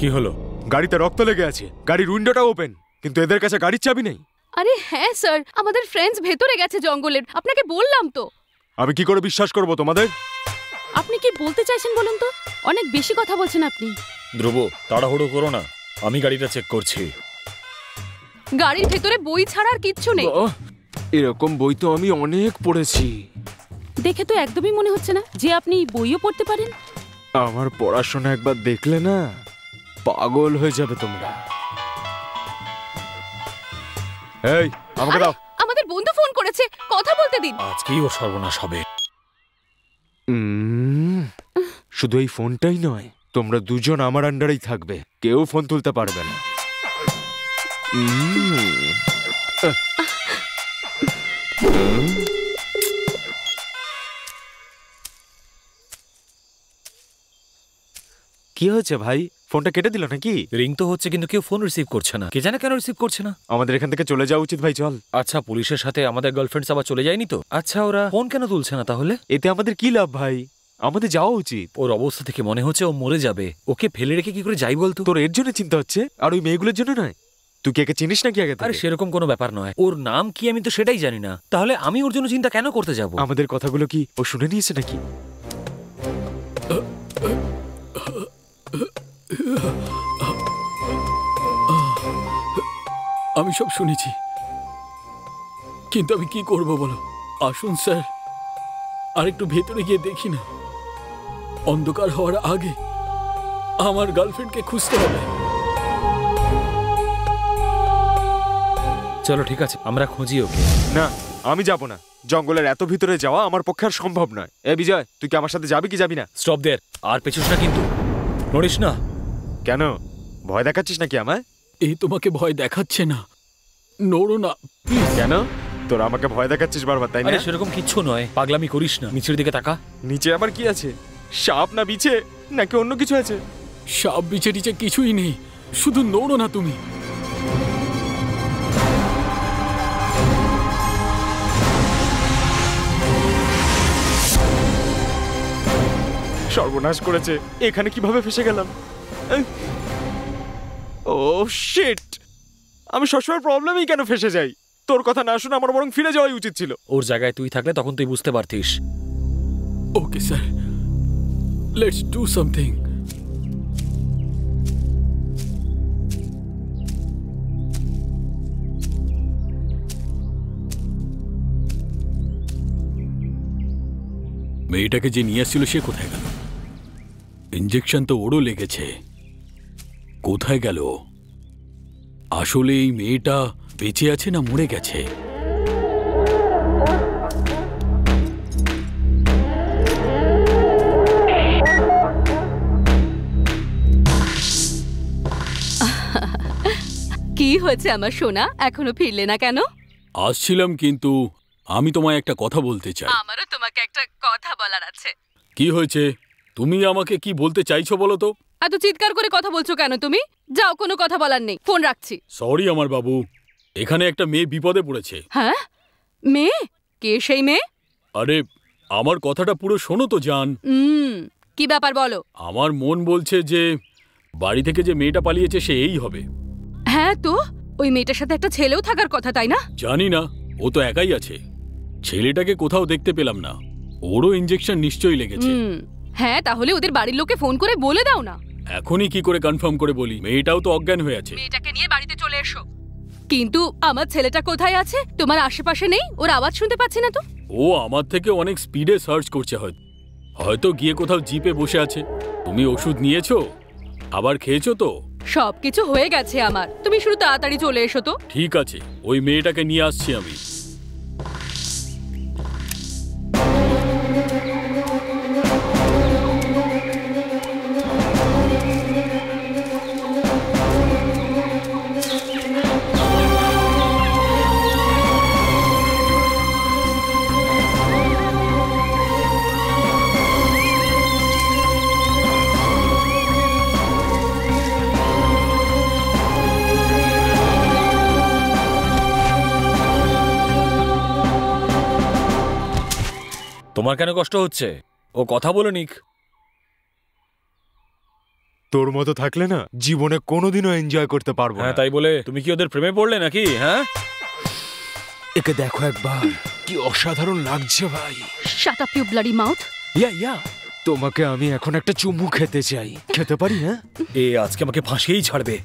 কি হলো? গাড়িতে রক্ত লেগে আছে, গাড়ির উইন্ডোটা ওপেন, কিন্তু এদের কাছে গাড়ির চাবি নেই। আরে হ্যাঁ স্যার, আমাদের ফ্রেন্ডস ভেতরে গেছে জঙ্গলের, আপনাকে বললাম তো। আমি কি করে বিশ্বাস করব তোমাদের? আপনি কি বলতে চাইছেন বলুন তো? অনেক বেশি কথা বলছেন আপনি। ধ্রুব, তাড়াহুড়ো করো না, আমি গাড়িটা চেক করছি। গাড়ির ভেতরে বই ছাড়া আর কিচ্ছু নেই। এরকম বই তো আমি অনেক পড়েছি। দেখে তো একদমই মনে হচ্ছে না যে আপনি বইও পড়তে পারেন। আমার পড়াশোনা একবার দেখলে না পাগল হয়ে যাবে তোমরা। এই আমাকে দাও। আমাদের বন্ধু ফোন করেছে, কথা বলতে দিন। আজকেই ওর সর্বনাশ হবে। শুধু এই ফোনটাই নয়, তোমরা দুজন আমার আন্ডারেই থাকবে, কেউ ফোন তুলতে পারবে না। কি হয়েছে ভাই? ফোনটা কেটে দিল নাকি? রিং তো হচ্ছে কিন্তু কেউ ফোন রিসিভ করছে না। কে জানে কেন রিসিভ করছে না। আমাদের এখান থেকে চলে যাওয়া উচিত ভাই, চল। আচ্ছা, পুলিশের সাথে আমাদের গার্লফ্রেন্ডস আবার চলে যায়নি তো? আচ্ছা, ওরা ফোন কেন তুলছে না তাহলে? এতে আমাদের কি লাভ ভাই? আমাদের যাওয়া উচিত। ওর অবস্থা থেকে মনে হচ্ছে ও মরে যাবে। ওকে ফেলে রেখে কি করে যাই বলতো? তোর এর জন্য চিন্তা হচ্ছে, আর ওই মেয়েগুলোর জন্য নয়? তুই কি একে চিনিস নাকি আগে থেকে? আরে সেরকম কোনো ব্যাপার নয়। ওর নাম কি আমি তো সেটাই জানি না, তাহলে আমি ওর জন্য চিন্তা কেন করতে যাব? আমাদের কথাগুলো কি ও শুনে নিয়েছে নাকি? আমি সব শুনেছি, কিন্তু আমি কি করব বলো? আসুন স্যার, আরেকটু ভেতরে গিয়ে দেখি না। অন্ধকার হওয়ার আগে আমার গার্লফ্রেন্ডকে খুঁজতে হবে। চলো ঠিক আছে, আমরা খুঁজি ওকে। না, আমি যাব না। জঙ্গলের এত ভিতরে যাওয়া আমার পক্ষে আর সম্ভব নয়। এ বিজয়, তুই কি আমার সাথে যাবি কি যাবি না? স্টপ দেয়ার। আর পেছুস না কিন্তু, নড়িস না। কেন, ভয় দেখাচ্ছিস নাকি আমায়? এই তোমাকে ভয় দেখাচ্ছে না, নড়ো না প্লিজ। কেন, তোর আমাকে ভয় দেখাচ্ছিস বারবার, তাই না? আরে সেরকম কিচ্ছু নয়, পাগলামি করিস না। নিচের দিকে তাকা। নিচে আবার কি আছে? সাপ না বিছে নাকি অন্য কিছু আছে? সাপ বিছে টিছে কিছুই নেই, শুধু নড়ো না তুমি। সর্বনাশ করেছে, এখানে কিভাবে ফেসে গেলাম? ও শিট, আমি সবসময় প্রবলেমেই কেন ফেসে যাই? তোর কথা না শুনে আমার বরং ফিরে যাওয়াই উচিত ছিল। ওর জায়গায় তুই থাকলে তখন তুই বুঝতে পারতিস। Okay sir, let's do something. মেয়েটাকে যে নিয়ে আসছিল সে কোথায় গেল? ইঞ্জেকশন তো ওরও লেগেছে, কোথায় গেল? আসলে এই মেয়েটা বেঁচে আছে না মরে গেছে? কি হয়েছে আমার সোনা, এখনো ফিরলে না কেন? আসছিলাম, কিন্তু আমি তোমায় একটা কথা বলতে চাই। আমারও তোমাকে একটা কথা বলার আছে। কি হয়েছে? তুমি আমাকে কি বলতে চাইছো বলো তো? এত চিৎকার করে কথা বলছো কেন তুমি? যাও, কোনো কথা বলার নেই, ফোন রাখছি। সরি আমার বাবু, এখানে একটা মেয়ে বিপদে পড়েছে। হ্যাঁ, মেয়ে? কে সেই মেয়ে? আরে আমার কথাটা পুরো শোনো তো জান। কি ব্যাপার বলো। আমার মন বলছে যে বাড়ি থেকে যে মেয়েটা পালিয়েছে সে এই হবে। হ্যাঁ তো, ওই মেয়েটার সাথে একটা ছেলেও থাকার কথা, তাই না? জানি না, ও তো একাই আছে। ছেলেটাকে কোথাও দেখতে পেলাম না। ওরও ইঞ্জেকশন নিশ্চয়ই লেগেছে। হ্যাঁ, তাহলে ওদের বাড়ির লোককে ফোন করে বলে দাও না। এখনই কি করে কনফার্ম করে বলি? মেয়েটাও তো অজ্ঞান হয়ে আছে। মেয়েটাকে নিয়ে বাড়িতে চলে এসো। কিন্তু আমার ছেলেটা কোথায় আছে? তোমার আশেপাশে নেই? ওর আওয়াজ শুনতে পাচ্ছি না তো। ও আমার থেকে অনেক স্পিডে সার্চ করছে, হয়তো গিয়ে কোথাও জিপে বসে আছে। তুমি ওষুধ নিয়েছো? আবার খেয়েছো তো? সবকিছু হয়ে গেছে আমার, তুমি শুধু তাড়াতাড়ি চলে এসো তো। ঠিক আছে, ওই মেয়েটাকে নিয়ে আসছি আমি। তোমার কেন কষ্ট হচ্ছে? ও কথা বলে নিক। তোর মতো থাকলে না জীবনে কোনোদিনও এনজয় করতে পারবো না। হ্যাঁ, তাই বলে তুমি কি ওদের প্রেমে পড়লে নাকি? হ্যাঁ, একে দেখো একবার, কি অসাধারণ লাগছে ভাই। Shut up you bloody mouth. Yeah তোমাকে আমি এখন একটা চুমু খেতে চাই। খেতে পারি? হ্যাঁ, এ আজকে আমাকে ফাঁসিয়েই ছাড়বে।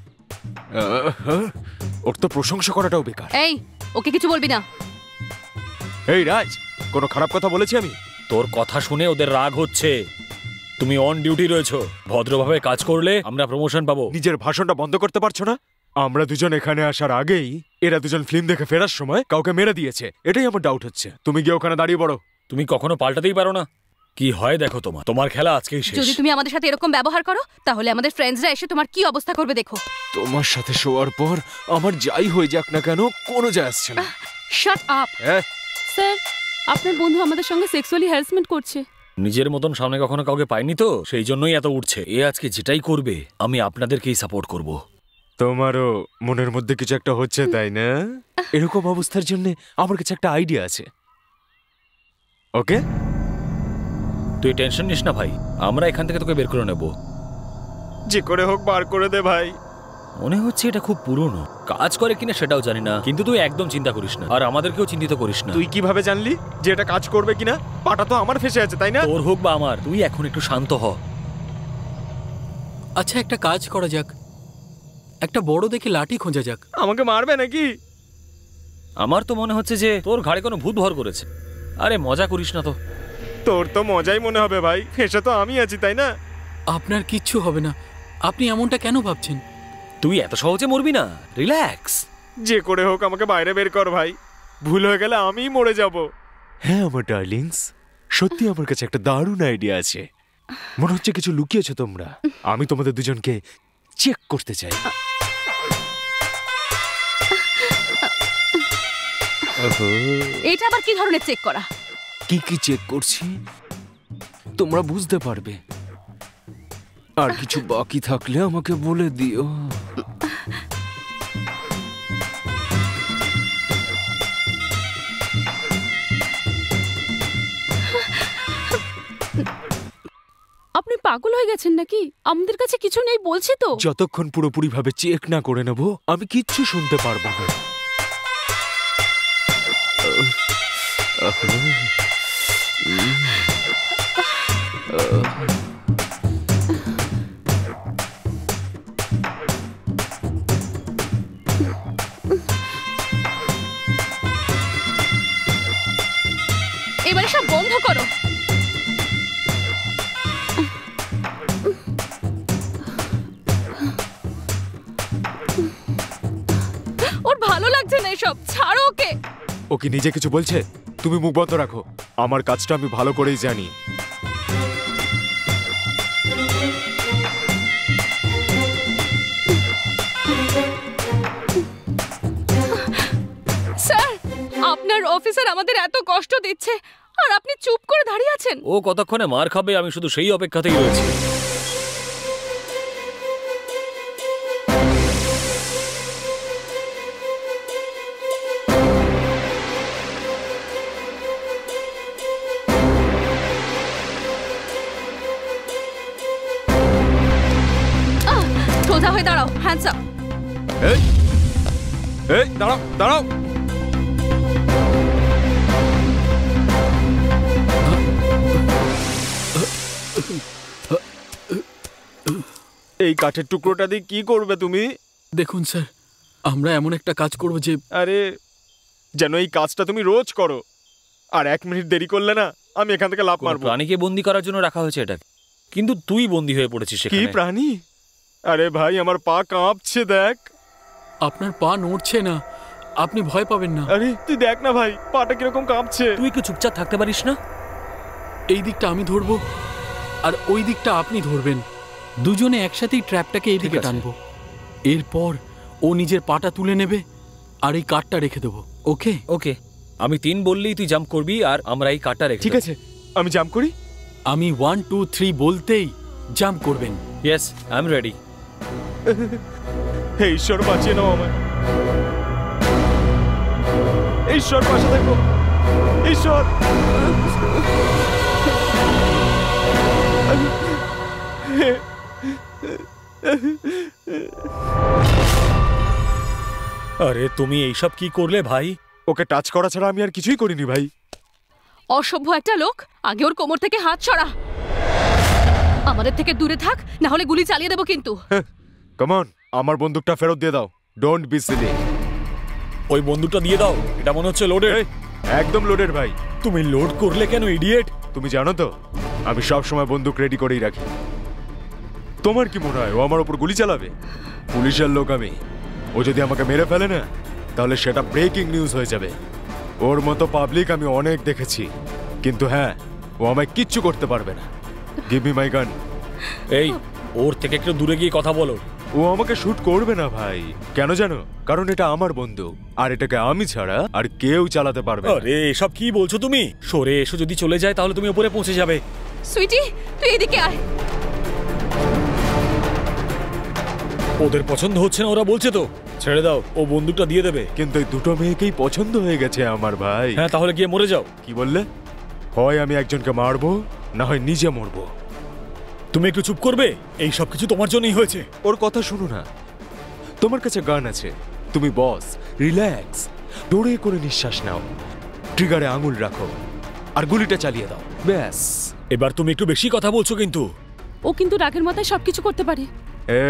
ওর তো প্রশংসা করাটাও বেকার। এই, ওকে কিছু বলবি না। এই রাজ, কোনো খারাপ কথা বলেছি আমি? তোর কথা শুনে ওদের রাগ হচ্ছে। তুমি অন ডিউটি রয়েছো, ভদ্রভাবে কাজ করলে আমরা প্রমোশন পাবো। নিজের ভাষণটা বন্ধ করতে পারছো না? আমরা দুজন এখানে আসার আগেই এরা দুজন ফিল্ম দেখে ফেরার সময় কাউকে মেরে দিয়েছে, এটাই আমার ডাউট হচ্ছে। তুমি গিয়ে ওখানে দাঁড়িয়ে পড়ো। তুমি কখনো পাল্টাতেই পারো না। কি হয় দেখো, তোমার খেলা আজকেই শেষ। যদি তুমি আমাদের সাথে এরকম ব্যবহার করো, তাহলে আমাদের ফ্রেন্ডসরা এসে তোমার কি অবস্থা করবে দেখো। তোমার সাথে শোয়ার পর আমার যাই হয়ে যাক না কেন, কোনো যায় আসছে না। Shut up. স্যার, আপনার বন্ধু আমাদের সঙ্গে সেক্সুয়ালি হ্যারাসমেন্ট করছে। নিজের মতন সামনে কখনো কাউকে পাইনি তো, সেই জন্যই এত উঠছে। এ আজকে যেটাই করবে আমি আপনাদেরকেই সাপোর্ট করব। তোমারও মনের মধ্যে কিছু একটা হচ্ছে, তাই না? এরকম অবস্থার জন্য আমার কাছে একটা আইডিয়া আছে। ওকে, তুই টেনশন নিস না ভাই, আমরা এখান থেকে তোকে বের করে নেব। যে করে হোক বার করে দে ভাই। মনে হচ্ছে এটা খুব পুরনো, কাজ করে কিনা সেটাও জানি না, কিন্তু তুই একদম চিন্তা করিস না, আর আমাদেরকেও চিন্তিত করিস না। তুই কিভাবে জানলি যে এটা কাজ করবে কিনা? পাটা তো আমার ফেসে আছে, তাই না? তোর হোক বা আমার, তুই এখন একটু শান্ত হ। আচ্ছা, একটা কাজ করা যাক, একটা বড় দেখে লাঠি খোঁজা যাক। আমাকে মারবে নাকি? আমার তো মনে হচ্ছে যে তোর ঘাড়ে কোনো ভূত ভর করেছে। আরে মজা করিস না তো। তোর তো মজাই মনে হবে ভাই, ফেসে তো আমি আছি, তাই না? আপনার কিচ্ছু হবে না, আপনি এমনটা কেন ভাবছেন? তুই এত সহজে মরবি না, রিল্যাক্স। যে করে হোক আমাকে বাইরে বের কর ভাই, ভুল হয়ে গেলে আমিই মরে যাব। হ্যাঁ আমার ডার্লিংস, সত্যি আমার কাছে একটা দারুণ আইডিয়া আছে। মনে হচ্ছে কিছু লুকিয়েছো তোমরা। আমি তোমাদের দুজনকে চেক করতে চাই। এটা আবার কি ধরনের চেক করা? কি কি চেক করছি তোমরা বুঝতে পারবে। আর কিছু বাকি থাকলে আমাকে বলে দিও। আপনি পাগল হয়ে গেছেন নাকি? আমাদের কাছে কিছু নেই বলছি তো। যতক্ষণ পুরোপুরি ভাবে চেক না করে নেব আমি কিচ্ছু শুনতে পারবো না। এবারে সব বন্ধ করো। ওর ভালো লাগছে না এসব, ছাড়ো ওকে। ও কি নিজে কিছু বলছে? তুমি মুখ বন্ধ রাখো, আমার কাজটা আমি ভালো করেই জানি। স্যার, আপনার অফিসার আমাদের এত কষ্ট দিচ্ছে আর আপনি চুপ করে দাঁড়িয়ে আছেন। ও কতক্ষণে মার খাবে আমি শুধু সেই অপেক্ষাতেই রয়েছি। সোজা হয়ে দাঁড়াও, হ্যান্ডস আপ। এই এই দাঁড়াও দাঁড়াও। এই কাঠের টুকরোটা দিয়ে কি করবে তুমি? দেখুন স্যার, আমরা এমন একটা কাজ করব যে আরে যেন এই কাজটা তুমি রোজ করো, আর 1 মিনিট দেরি করলে না আমি এখান থেকে লাভ কোনো মারবো। প্রাণীকে বন্দি করার জন্য রাখা হয়েছে এটা, কিন্তু তুই বন্দি হয়ে পড়েছিস কি সেখানে। প্রাণী? আরে ভাই আমার পা কাঁপছে দেখ। আপনার পা নড়ছে না, আপনি ভয় পাবেন না। আরে তুই দেখ না ভাই পাটা কিরকম কাঁপছে। তুই একটু চুপচাপ থাকতে পারিস না? এই দিকটা আমি ধরবো আর ওই দিকটা আপনি ধরবেন, দুজনে একসাথেই ট্র্যাপটাকে এই দিকে ঠিক আছে। টানবো। এরপর ও নিজের পাটা তুলে নেবে আর এই কাঠটা রেখে দেবো। ওকে? ওকে, আমি 3 বললেই তুই জাম্প করবি আর আমরা এই কাটা রেখে ঠিক আছে আমি জাম্প করি। আমি 1 2 3 বলতেই জাম্প করবেন। Yes, I am ready. হে ঈশ্বর বাঁচিয়ে নাও আমায়, ঈশ্বর পাশে দেখো, ঈশ্বর। আরে তুমি এইসব কি করলে ভাই? ওকে টাচ করা ছাড়া আমি আর কিছুই করিনি ভাই। অসভ্য একটা লোক, আগে ওর কোমর থেকে হাত সরা। আমাদের থেকে দূরে থাক, না হলে গুলি চালিয়ে দেবো কিন্তু। কাম অন, আমার বন্দুকটা ফেরত দিয়ে দাও। Don't be silly. ওই বন্দুকটা দিয়ে দাও, এটা মনে হচ্ছে লোডেড। একদম লোডেড ভাই। তুমি লোড করলে কেন ইডিয়েট? তুমি জানো তো আমি সব সময় বন্দুক রেডি করেই রাখি। তোমার কি মনে হয় ও আমার উপর গুলি চালাবে? পুলিশের লোক আমি, ও যদি আমাকে মেরে ফেলে না তাহলে সেটা ব্রেকিং নিউজ হয়ে যাবে। ওর মতো পাবলিক আমি অনেক দেখেছি, কিন্তু হ্যাঁ ও আমায় কিচ্ছু করতে পারবে না। গিভ মি মাই গান। এই ওর থেকে একটু দূরে গিয়ে কথা বলো। ও আমাকে শুট করবে না ভাই, কেন জানো? কারণ এটা আমার বন্দুক আর এটাকে আমি ছাড়া আর কেউ চালাতে পারবে না। আরে এসব কি বলছো তুমি? সরে এসো, যদি চলে যায় তাহলে তুমি উপরে পৌঁছে যাবে। সুইটি, তুই এদিকে আয়। ওদের পছন্দ হচ্ছে না, ওরা বলছে তো। ছেড়ে দাও, ও বন্দুকটা দিয়ে দেবে। কিন্তু এই দুটো মেয়েকেই পছন্দ হয়ে গেছে আমার ভাই। হ্যাঁ, তাহলে গিয়ে মরে যাও। কি বললে? হয় আমি একজনকে মারবো, না হয় নিজে মরবো। তুমি একটু চুপ করবে? এই সব কিছু তোমার জন্যই হয়েছে। ওর কথা শুনো না, তোমার কাছে গান আছে, তুমি বস, রিল্যাক্স, দৌড়ে করে নিঃশ্বাস নাও, ট্রিগারে আঙুল রাখো আর গুলিটা চালিয়ে দাও, ব্যাস। এবার তুমি একটু বেশি কথা বলছো কিন্তু। ও কিন্তু রাগের মাথায় সবকিছু করতে পারে।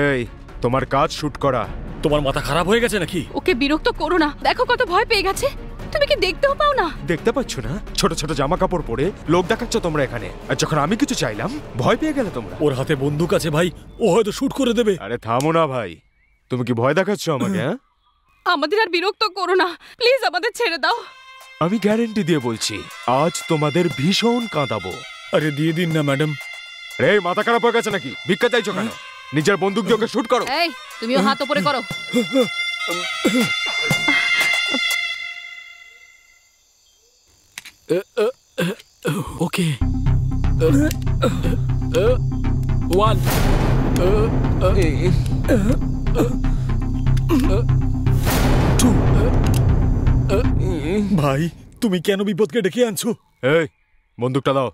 এই তোমার কাজ শুট করা। তোমার মাথা খারাপ হয়ে গেছে নাকি? ওকে বিরক্ত করো না, দেখো কত ভয় পেয়ে গেছে। তুমি কি দেখতেও পাও না? দেখতে পাচ্ছ না? ছোট ছোট জামা কাপড় পরে লোক দেখাচ্ছ তোমরা এখানে, আর যখন আমি কিছু চাইলাম ভয় পেয়ে গেলে তোমরা। ওর হাতে বন্দুক আছে ভাই, ও হয়তো শুট করে দেবে। আরে থামো না ভাই, তুমি কি ভয় দেখাচ্ছ আমাকে? হ্যাঁ, আমাদের আর বিরক্ত করো না, প্লিজ আমাদের ছেড়ে দাও। আমি গ্যারেন্টি দিয়ে বলছি আজ তোমাদের ভীষণ কাঁদাবো। আরে দিয়ে দিন না ম্যাডাম। রে মাথা খারাপ হয়ে গেছে নাকি? ভিক্ষা চাইছো কেন? নিজের বন্দুক দিয়ে ওকে শুট করো। এই, তুমিও হাত উপরে করো। ওকে, 1 ভাই তুমি কেন বিপদকে ডেকে আনছো? এই বন্দুকটা দাও।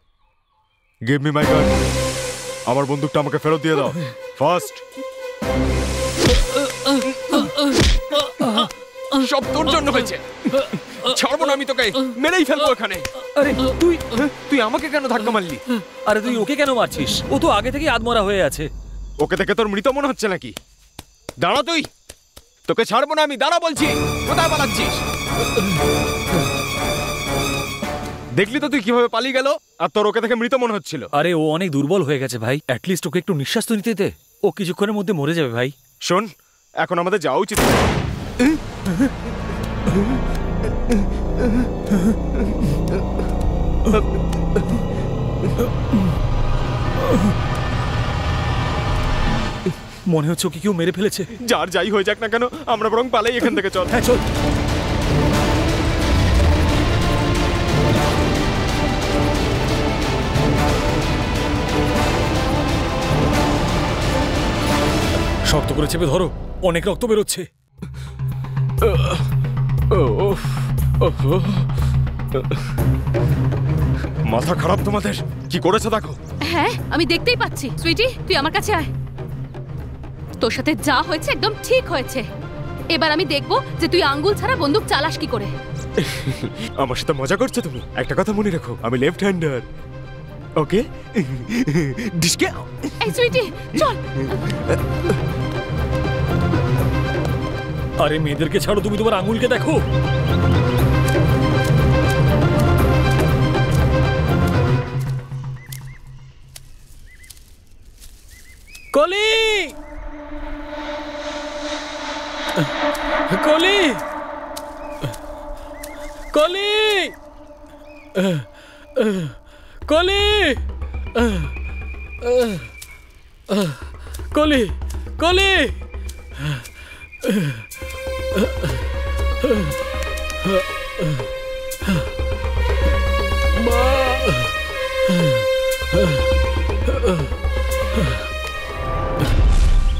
গিভ মি মাই গান। আমার বন্দুকটা আমাকে ফেরত দিয়ে দাও ফার্স্ট। সব তোর জন্য হয়েছে, ছাড়বো না আমি তোকে, মেরেই ফেলবো এখানে। আরে তুই আমাকে কেন ধাক্কা মারলি? আরে তুই ওকে কেন মারছিস? ও তো আগে থেকে আধমরা হয়ে আছে। ওকে দেখে তোর মৃত মনে হচ্ছে নাকি? দাঁড়া তুই, তোকে ছাড়বো না আমি, দাঁড়া বলছি। কোথায় পালাচ্ছিস? দেখলি তো তুই কিভাবে পালিয়ে গেল, আর তোর ওকে দেখে মৃত মনে হচ্ছিল। আরে ও অনেক দুর্বল হয়ে গেছে ভাই, অ্যাটলিস্ট ওকে একটু নিঃশ্বাস তো নিতে দে। ও কিছুক্ষণের মধ্যে মরে যাবে ভাই। শোন, এখন আমাদের যাওয়া উচিত। মনে হচ্ছে ওকে কেউ মেরে ফেলেছে। যার যাই হয়ে যাক না কেন, আমরা বরং পালাই এখান থেকে। চল। হ্যাঁ চল। শক্ত করে চেপে ধরো, অনেক রক্ত বেরোচ্ছে। মাথা খারাপ তোমাদের, কি করেছো দেখো। হ্যাঁ আমি দেখতেই পাচ্ছি। সুইটি তুই আমার কাছে আয়। তোর সাথে যা হয়েছে একদম ঠিক হয়েছে। এবার আমি দেখবো যে তুই আঙ্গুল ছাড়া বন্দুক চালাস কি করে। আমার সাথে মজা করছো তুমি? একটা কথা মনে রাখো, আমি লেফট হ্যান্ডার। ওকে ডিস্কে। এই সুইটি চল। আরে মেয়েদেরকে ছাড়ো, তুমি তোমার আঙুলকে দেখো। কলি, কলি, কলি, কলি, কলি, কলি।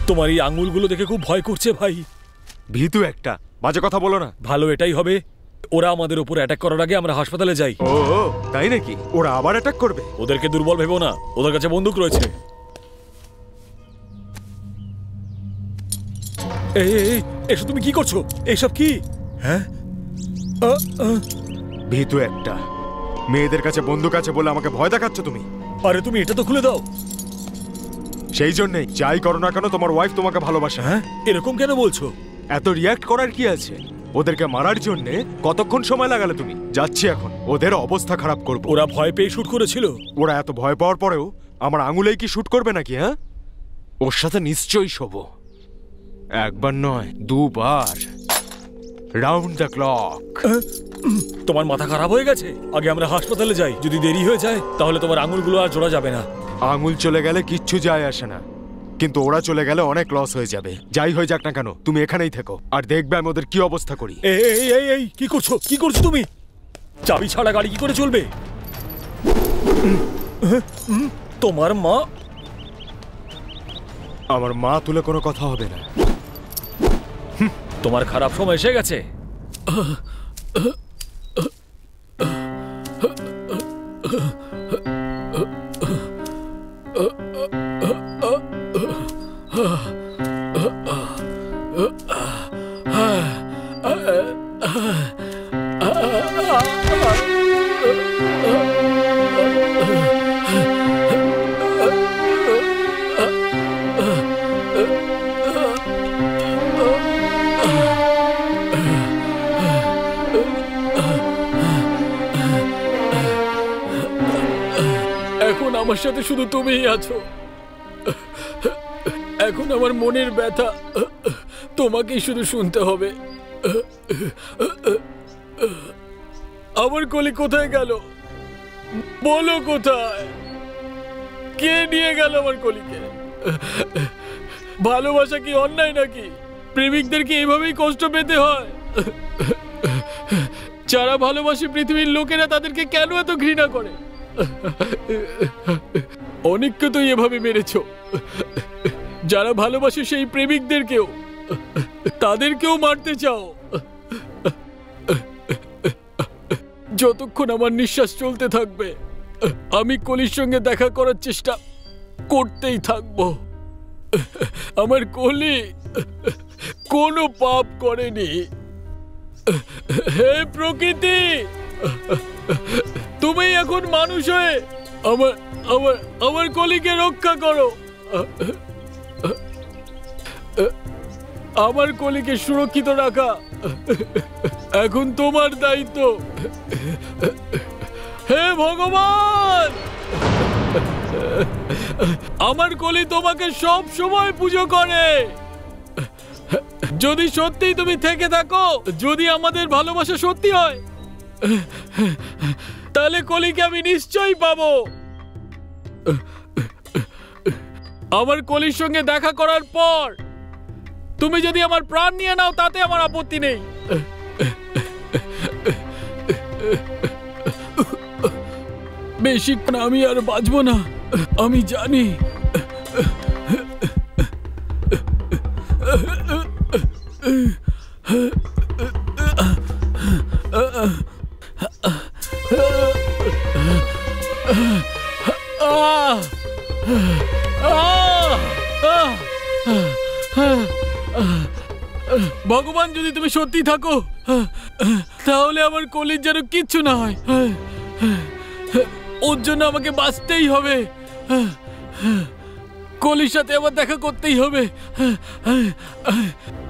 তোমার এই আঙুলগুলো দেখে খুব ভয় করছে ভাই। ভীতু একটা, বাজে কথা বলো না। ভালো এটাই হবে, ওরা আমাদের উপর অ্যাটাক করার আগে আমরা হাসপাতালে যাই। ও তাই নাকি? ওরা আবার অ্যাটাক করবে? ওদেরকে দুর্বল ভেবো না, ওদের কাছে বন্দুক রয়েছে। এই এসব তুমি কি করছো? এইসব কি? হ্যাঁ ভীতু একটা, মেয়েদের কাছে বন্দুক আছে বলে আমাকে ভয় দেখাচ্ছ তুমি? আরে তুমি এটা তো খুলে দাও। সেই জন্যই যাই করো না কেন তোমার ওয়াইফ তোমাকে ভালোবাসে। হ্যাঁ এরকম কেন বলছো? এত রিয়াক্ট করার কি আছে? ওদেরকে মারার জন্য কতক্ষণ সময় লাগালে তুমি? যাচ্ছি এখন, ওদের অবস্থা খারাপ করব। ওরা ভয় পেয়ে শুট করেছিল। ওরা এত ভয় পাওয়ার পরেও আমার আঙুলেই কি শুট করবে নাকি? হ্যাঁ, ওর সাথে নিশ্চয়ই শোবো। একবার নয়, দুবার, রাউন্ড দ্য ক্লক। তোমার মাথা খারাপ হয়ে গেছে? আগে আমরা হাসপাতালে যাই, যদি দেরি হয়ে যায় তাহলে তোমার আঙুলগুলো আর জোড়া যাবে না। আঙুল চলে গেলে কিচ্ছু যায় আসে না, কিন্তু ওরা চলে গেলে অনেক লস হয়ে যাবে। যাই হয়ে যাক না কেন, তুমি এখানেই থেকো আর দেখবে আমি ওদের কি অবস্থা করি। এই কি করছো? কি করছো তুমি? চাবি ছাড়া গাড়ি কি করে চলবে? তোমার মা? আমার মা তুলে কোনো কথা হবে না। তোমার খারাপ সময় এসে গেছে। এখন আমার সাথে শুধু তুমিই আছো। এখন আমার মনের ব্যথা তোমাকেই শুধু শুনতে হবে। আমার কলি কোথায় গেল? বলো কোথায়? কে নিয়ে গেল আমার কলিকে? ভালোবাসা কি অন্যায় নাকি? প্রেমিকদেরকে এভাবেই কষ্ট পেতে হয়? যারা ভালোবাসে পৃথিবীর লোকেরা তাদেরকে কেন এত ঘৃণা করে? অনেককে তো এভাবে মেরেছো। যারা ভালোবাসে সেই প্রেমিকদেরকেও, তাদেরকেও মারতে চাও। যতক্ষণ আমার নিঃশ্বাস চলতে থাকবে আমি কলির সঙ্গে দেখা করার চেষ্টা করতেই থাকবো। আমার কলি কোনো পাপ করেনি। হে প্রকৃতি, তুমি এখন মানুষ হয়ে আমার আমার আমার কলিকে রক্ষা করো। আমার কলিকে সুরক্ষিত রাখা এখন তোমার দায়িত্ব। হে ভগবান, আমার কলি তোমাকে সব সময় পুজো করে। যদি সত্যি তুমি থেকে থাকো, যদি আমাদের ভালোবাসা সত্যি হয়, তাহলে কলিকে আমি নিশ্চয়ই পাবো। আমার কলির সঙ্গে দেখা করার পর তুমি যদি আমার প্রাণ নিয়ে নাও, তাতে আমার আপত্তি নেই। বেশিক্ষণ আমি আর বাঁচবো না, আমি জানি। ভগবান, যদি তুমি সত্যি থাকো, তাহলে আমার কলির যেন কিচ্ছু না হয়। ওর জন্য আমাকে বাঁচতেই হবে। কলির সাথে আমার দেখা করতেই হবে,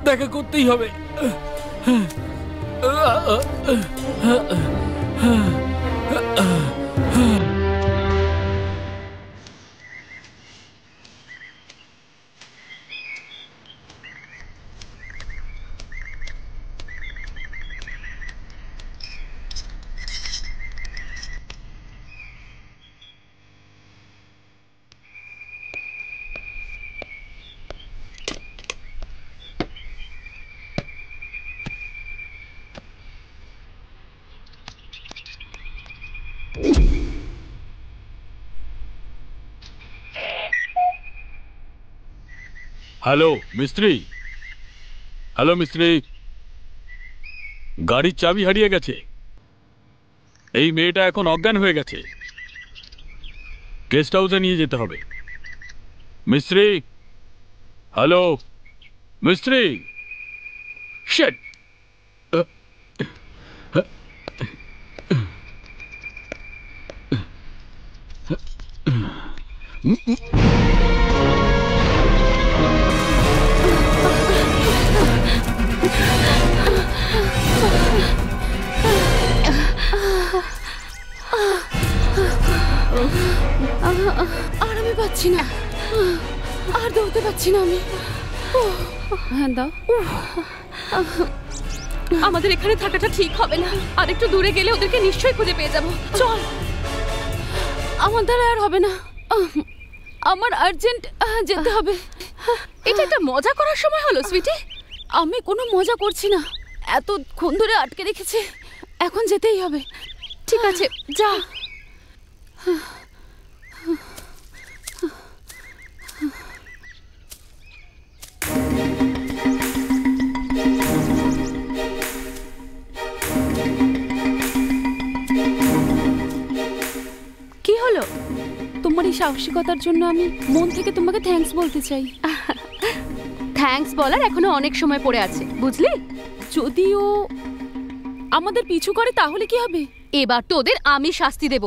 দেখা করতেই হবে। হ্যালো মিস্ত্রি, হ্যালো মিস্ত্রি, গাড়ির চাবি হারিয়ে গেছে। এই মেয়েটা এখন অজ্ঞান হয়ে গেছে, গেস্ট হাউসে নিয়ে যেতে হবে। মিস্ত্রি, হ্যালো মিস্ত্রি। শিট, আর আমি পাচ্ছি না, আর দৌড়তে পাচ্ছি না আমি। হ্যাঁ দাও। আমাদের এখানে থাকাটা ঠিক হবে না, আর একটু দূরে গেলে ওদেরকে নিশ্চয়ই খুঁজে পেয়ে যাব। চল। আমার দ্বারা আর হবে না, আমার আর্জেন্ট যেতে হবে। এটা একটা মজা করার সময় হলো সুইটি? আমি কোনো মজা করছি না, এতক্ষণ ধরে আটকে রেখেছে, এখন যেতেই হবে। ঠিক আছে, যা। কি হলো? তোমার এই সাহসিকতার জন্য আমি মন থেকে তোমাকে থ্যাঙ্কস বলতে চাই। থ্যাঙ্কস বলার এখনো অনেক সময় পড়ে আছে, বুঝলি? যদিও আমাদের পিছু করে তাহলে কি হবে? এবার তো ওদের আমি শাস্তি দেব।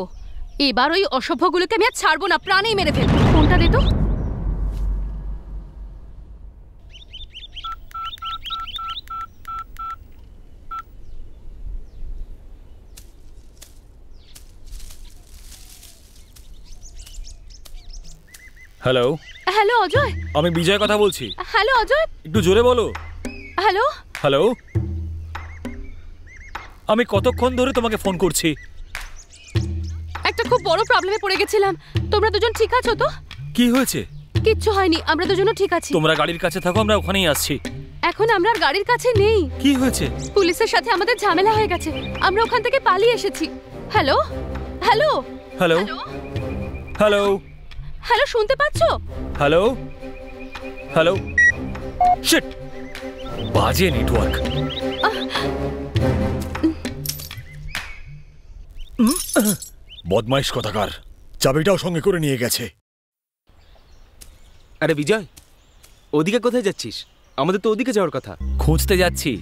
এবার ওই অসভ্যগুলোকে আমি আর ছাড়বো না, প্রাণেই মেরে ফেলবো। ফোনটা দে তো। Hello hello Ajay. আমি বিজয় কথা বলছি। হ্যালো অজয়, একটু জোরে বলো। হ্যালো হ্যালো, আমি কতক্ষণ ধরে তোমাকে ফোন করছি। একটা খুব বড় প্রবলেমে পড়ে গেছিলাম। তোমরা দুজন ঠিক আছো তো? কি হয়েছে? কিচ্ছু হয়নি, আমরা দুজনও ঠিক আছি। তোমরা গাড়ির কাছে থাকো, আমরা ওখানেই আসছি। এখন আমরা আর গাড়ির কাছে নেই। কি হয়েছে? পুলিশের সাথে আমাদের ঝামেলা হয়ে গেছে, আমরা ওখান থেকে পালিয়ে এসেছি। Hello hello hello hello hello, শুনতে পাচ্ছো? Hello hello. শিট, বাজে নেটওয়ার্ক। বদমাইশ কথাকার, চাবিটাও সঙ্গে করে নিয়ে গেছে। আরে বিজয়, ওদিকে কোথায় যাচ্ছিস? আমাদের তো ওদিকে যাওয়ার কথা। খুঁজতে যাচ্ছি।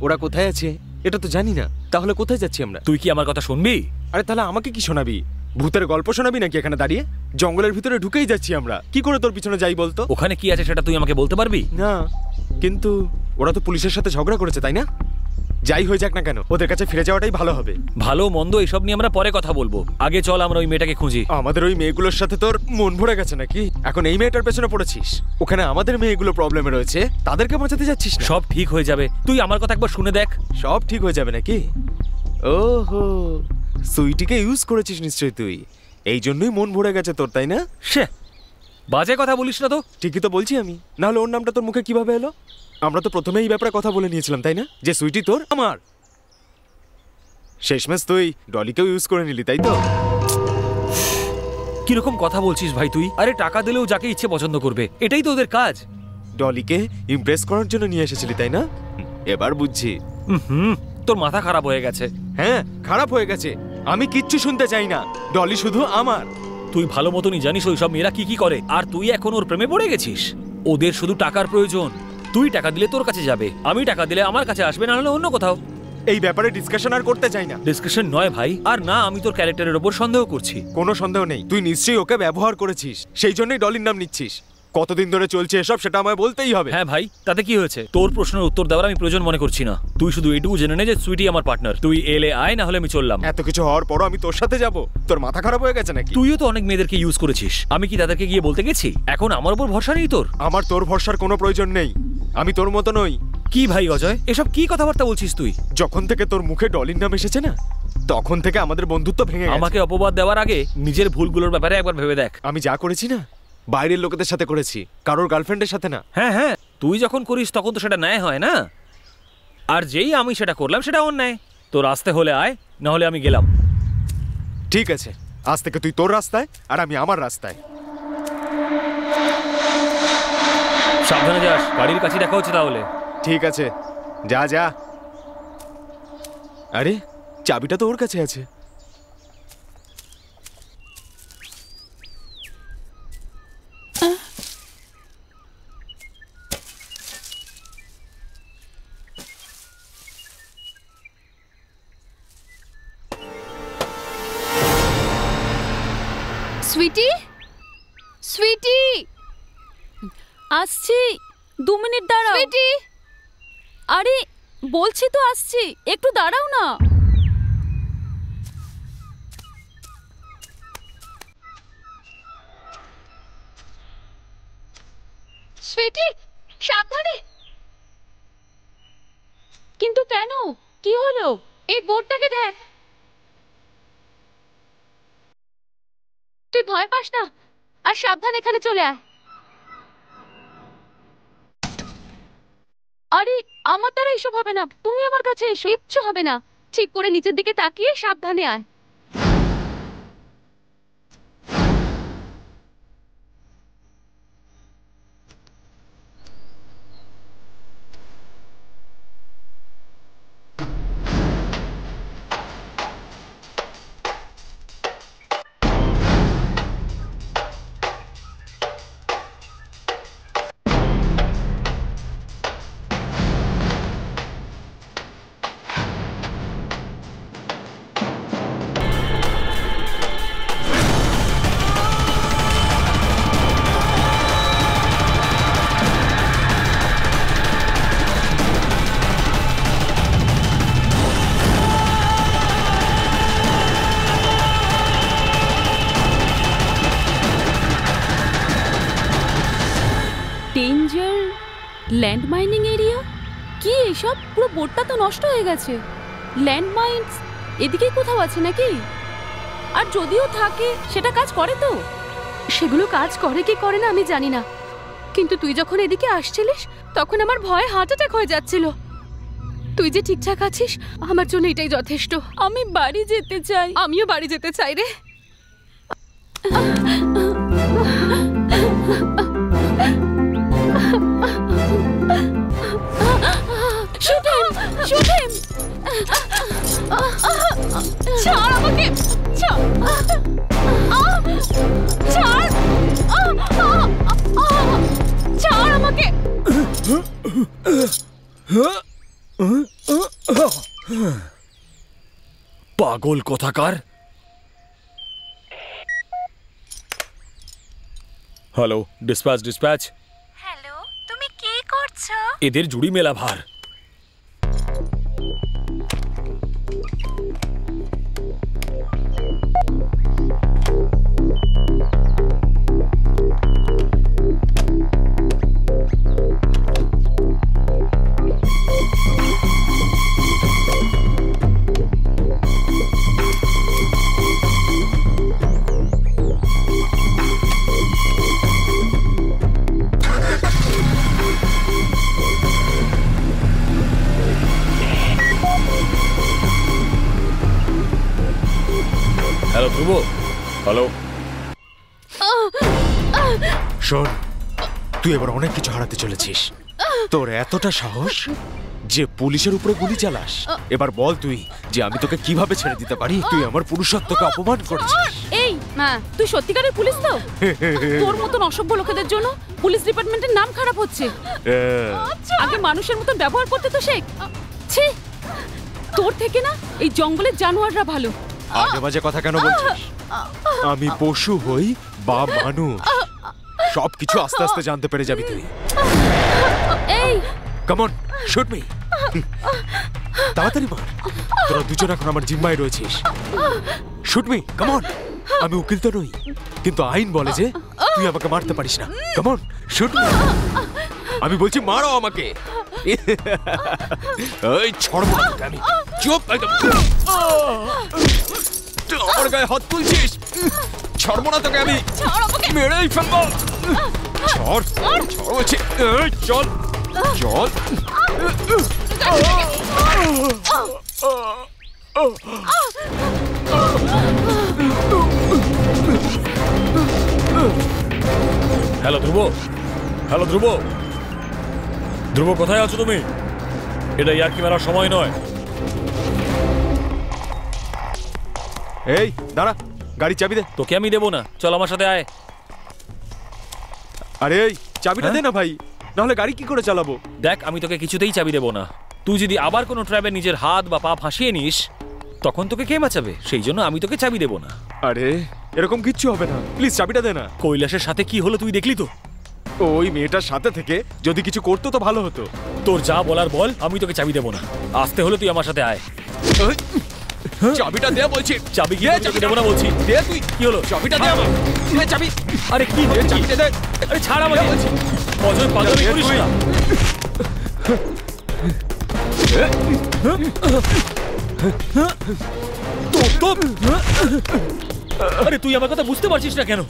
ওরা কোথায় আছে এটা তো জানি না, তাহলে কোথায় যাচ্ছি আমরা? তুই কি আমার কথা শুনবি? আরে তাহলে আমাকে কি শোনাবি? ভূতের গল্প শোনাবি নাকি এখানে দাঁড়িয়ে? জঙ্গলের ভিতরে ঢুকেই যাচ্ছি আমরা, কি করে তোর পিছনে যাই বলতো? ওখানে কি আছে সেটা তুই আমাকে বলতে পারবি? না, কিন্তু ওরা তো পুলিশের সাথে ঝগড়া করেছে, তাই না? যাই হয়ে যাক না কেন, ওদের কাছে ফিরে যাওয়াটাই ভালো হবে। ভালো মন্দ এসব নিয়ে আমরা পরে কথা বলবো, আগে চল আমরা ওই মেয়েটাকে খুঁজি। আমাদের ওই মেয়েগুলোর সাথে তোর মন ভরে গেছে নাকি? এখন এই মেয়েটার পেছনে পড়েছিস। ওখানে আমাদের মেয়েগুলো প্রবলেমে রয়েছে, তাদেরকে বাঁচাতে যাচ্ছিস না? সব ঠিক হয়ে যাবে, তুই আমার কথা একবার শুনে দেখ। সব ঠিক হয়ে যাবে নাকি? ওহো, সুইটিকে ইউজ করেছিস নিশ্চয়ই তুই, এই জন্যই মন ভরে গেছে তোর, তাই না? সে বাজে কথা বলিস না তো। ঠিকই তো বলছি আমি, নাহলে ওর নামটা তোর মুখে কিভাবে এলো? আমরা তো প্রথমেই এই ব্যাপারে কথা বলে নিয়েছিলাম, তাই না? যে সুইটি তোর আমার। শেষমেশ তুই ডলিকেও ইউজ করে নিলি, তাই তো? কিরকম কথা বলছিস ভাই তুই? আরে টাকা দিলেও যাকে ইচ্ছে পছন্দ করবে, এটাই তো ওদের কাজ। ডলিকে ইমপ্রেস করার জন্য নিয়ে এসেছিলি, তাই না? এবার বুঝছি। তোর মাথা খারাপ হয়ে গেছে। হ্যাঁ, খারাপ হয়ে গেছে। আমি কিচ্ছু শুনতে চাই না, ডলি শুধু আমার। তুই ভালো মতনই জানিস ওই সব মেয়েরা কি কি করে, আর তুই এখন ওর প্রেমে পড়ে গেছিস। ওদের শুধু টাকার প্রয়োজন। তুই টাকা দিলে তোর কাছে যাবে, আমি টাকা দিলে আমার কাছে আসবে, না হলে অন্য কোথাও। এই ব্যাপারে ডিসকাশন আর করতে চাই না। ডিসকাশন নয় ভাই, আর না আমি তোর ক্যারেক্টারের উপর সন্দেহ করছি। কোনো সন্দেহ নেই, তুই নিশ্চয়ই ওকে ব্যবহার করেছিস, সেই জন্যই ডলির নাম নিচ্ছিস। কতদিন ধরে চলছে এসব সেটা আমায় বলতেই হবে। হ্যাঁ ভাই, তাতে কি হয়েছে? তোর প্রশ্নের উত্তর দেওয়ার আমি প্রয়োজন মনে করছি না। তুই শুধু এইটুকু জেনে নে যে সুইটি আমার পার্টনার। তুই এলে আয়, না হলে আমি চললাম। এত কিছু হওয়ার পরও আমি তোর সাথে যাব? তোর মাথা খারাপ হয়ে গেছে নাকি? তুইও তো অনেক মেয়েদেরকে ইউজ করেছিস, আমি কি তাদেরকে গিয়ে বলতে গেছি? এখন আমার উপর ভরসা নেই তোর? আমার তোর ভরসার কোনো প্রয়োজন নেই, আমি তোর মতো নই। কি ভাই অজয়, এসব কি কথাবার্তা বলছিস তুই? যখন থেকে তোর মুখে ডলির নাম এসেছে না, তখন থেকে আমাদের বন্ধুত্ব ভেঙে গেছে। আমাকে অপবাদ দেওয়ার আগে নিজের ভুলগুলোর ব্যাপারে একবার ভেবে দেখ। আমি যা করেছি না, বাইরের লোকেদের সাথে করেছি, কারোর গার্লফ্রেন্ডের সাথে না। হ্যাঁ হ্যাঁ, তুই যখন করিস তখন তো সেটা ন্যায় হয় না, আর যেই আমি সেটা করলাম সেটা অন্যায়। তোর আসতে হলে আয়, না হলে আমি গেলাম। ঠিক আছে, আজ থেকে তুই তোর রাস্তায় আর আমি আমার রাস্তায়। সাবধানে যাস, গাড়ির কাছে দেখা হচ্ছে তাহলে। ঠিক আছে, যা যা। আরে চাবিটা তো ওর কাছে আছে। সুইটি, সুইটি, আসছি, 2 মিনিট দাঁড়াও। সুইটি, আরে বলছি তো আসছি, একটু দাঁড়াও না। সুইটি, সাবধানে। কিন্তু কেন, কি হলো? এই বোর্ডটাকে দেখ। তুই ভয় পাস না, আর সাবধানে এখানে চলে আয়। আরে আমার দ্বারা এসব হবে না, তুমি আমার কাছে এসো, কিচ্ছু হবে না। ঠিক করে নিচের দিকে তাকিয়ে সাবধানে আয়। Danger land mining area? কি এসব? পুরো বোর্ডটা তো নষ্ট হয়ে গেছে। ল্যান্ড মাইন্স এদিকে কোথাও আছে নাকি? আর যদিও থাকে সেটা কাজ করে তো? সেগুলো কাজ করে কি করে না আমি জানি না, কিন্তু তুই যখন এদিকে আসছিলিস তখন আমার ভয়ে হার্ট অ্যাটাক হয়ে যাচ্ছিল। তুই যে ঠিকঠাক আছিস আমার জন্য এটাই যথেষ্ট। আমি বাড়ি যেতে চাই। আমিও বাড়ি যেতে চাই রে। Shoot him! Shoot him! ছাড় আমাকে, ছাড়, ছাড়। পাগল কোথাকার। Hello, dispatch dispatch. হ্যালো, তুমি কি করছো? এদের জুড়ি মেলা ভার। হ্যালো ধ্রুব। হ্যালো। শোন, তুই এবার অনেক কিছু হারাতে চলেছিস। তোর এতটা সাহস যে পুলিশের উপরে গুলি চালাস। এবার বল তুই যে আমি তোকে কিভাবে ছেড়ে দিতে পারি। তুই আমার পুরুষত্বকে অপমান করছিস। এই মা, তুই সত্যিকারের পুলিশ তো? তোর মতন অসভ্য লোকেদের জন্য পুলিশ ডিপার্টমেন্টের নাম খারাপ হচ্ছে। আগে মানুষের মতন ব্যবহার করতে তো শেখ। ছি, তোর থেকে না এই জঙ্গলের জানোয়াররা ভালো। আজে বাজে কথা কেন বলছিস? আমি পশু হই বা মানুষ, সবকিছু আস্তে আস্তে জানতে পেরে যাবি তুই। এই কাম অন, শুট মি। তাড়াতাড়ি মার। তোরা দুজন এখন আমার জিম্মায় রয়েছিস। Shoot me, come on. আমি উকিল তো নই, কিন্তু আইন বলে যে তুই আমাকে মারতে পারিস না। Come on, shoot me. আমি বলছি মারো আমাকে। এই ছড়বো না তোকে আমি। চুপ একদম। আমার গায়ে হাত তুলছিস। ছড়বো না তোকে আমি। মেরেই ফেলবো। ছড় ছড় বলছি। এই চল চল। হ্যালো ধ্রুব। হ্যালো ধ্রুব। ধ্রুব কোথায় আছো তুমি? এটা ইয়ার্কি মারার সময় নয়। এই দাঁড়া, গাড়ি চাবি দে। তোকে আমি দেবো না, চল আমার সাথে আয়। আরে এই চাবিটা দে না ভাই, নাহলে গাড়ি কি করে চালাবো? দেখ, আমি তোকে কিছুতেই চাবি দেবো না। তুই যদি আবার কোনো ট্র্যাবে নিজের হাত বা পা ফাঁসিয়ে নিস, তখন তোকে কে বাঁচাবে? সেই জন্য আমি তোকে চাবি দেবো না। আরে এরকম কিচ্ছু হবে না, প্লিজ চাবিটা দে না। কৈলাসের সাথে কি হলো তুই দেখলি তো? ওই মেয়েটার সাথে থেকে যদি কিছু করতো তো ভালো হতো। তোর যা বলার বল, আমি তোকে চাবি দেবো না। আসতে হলে তুই আমার সাথে আয়। চাবিটা দে বলছি। চাবি কি চাবি দেবো না বলছি। দে তুই। কি হলো? চাবিটা দে আমার। দে চাবি। আরে কি হলো? চাবিটা দে। আরে ছাড় আমাকে বলছি। অজয় পাগলামি করিস না। আরে তুই আমার কথা বুঝতে পারছিস না কেন?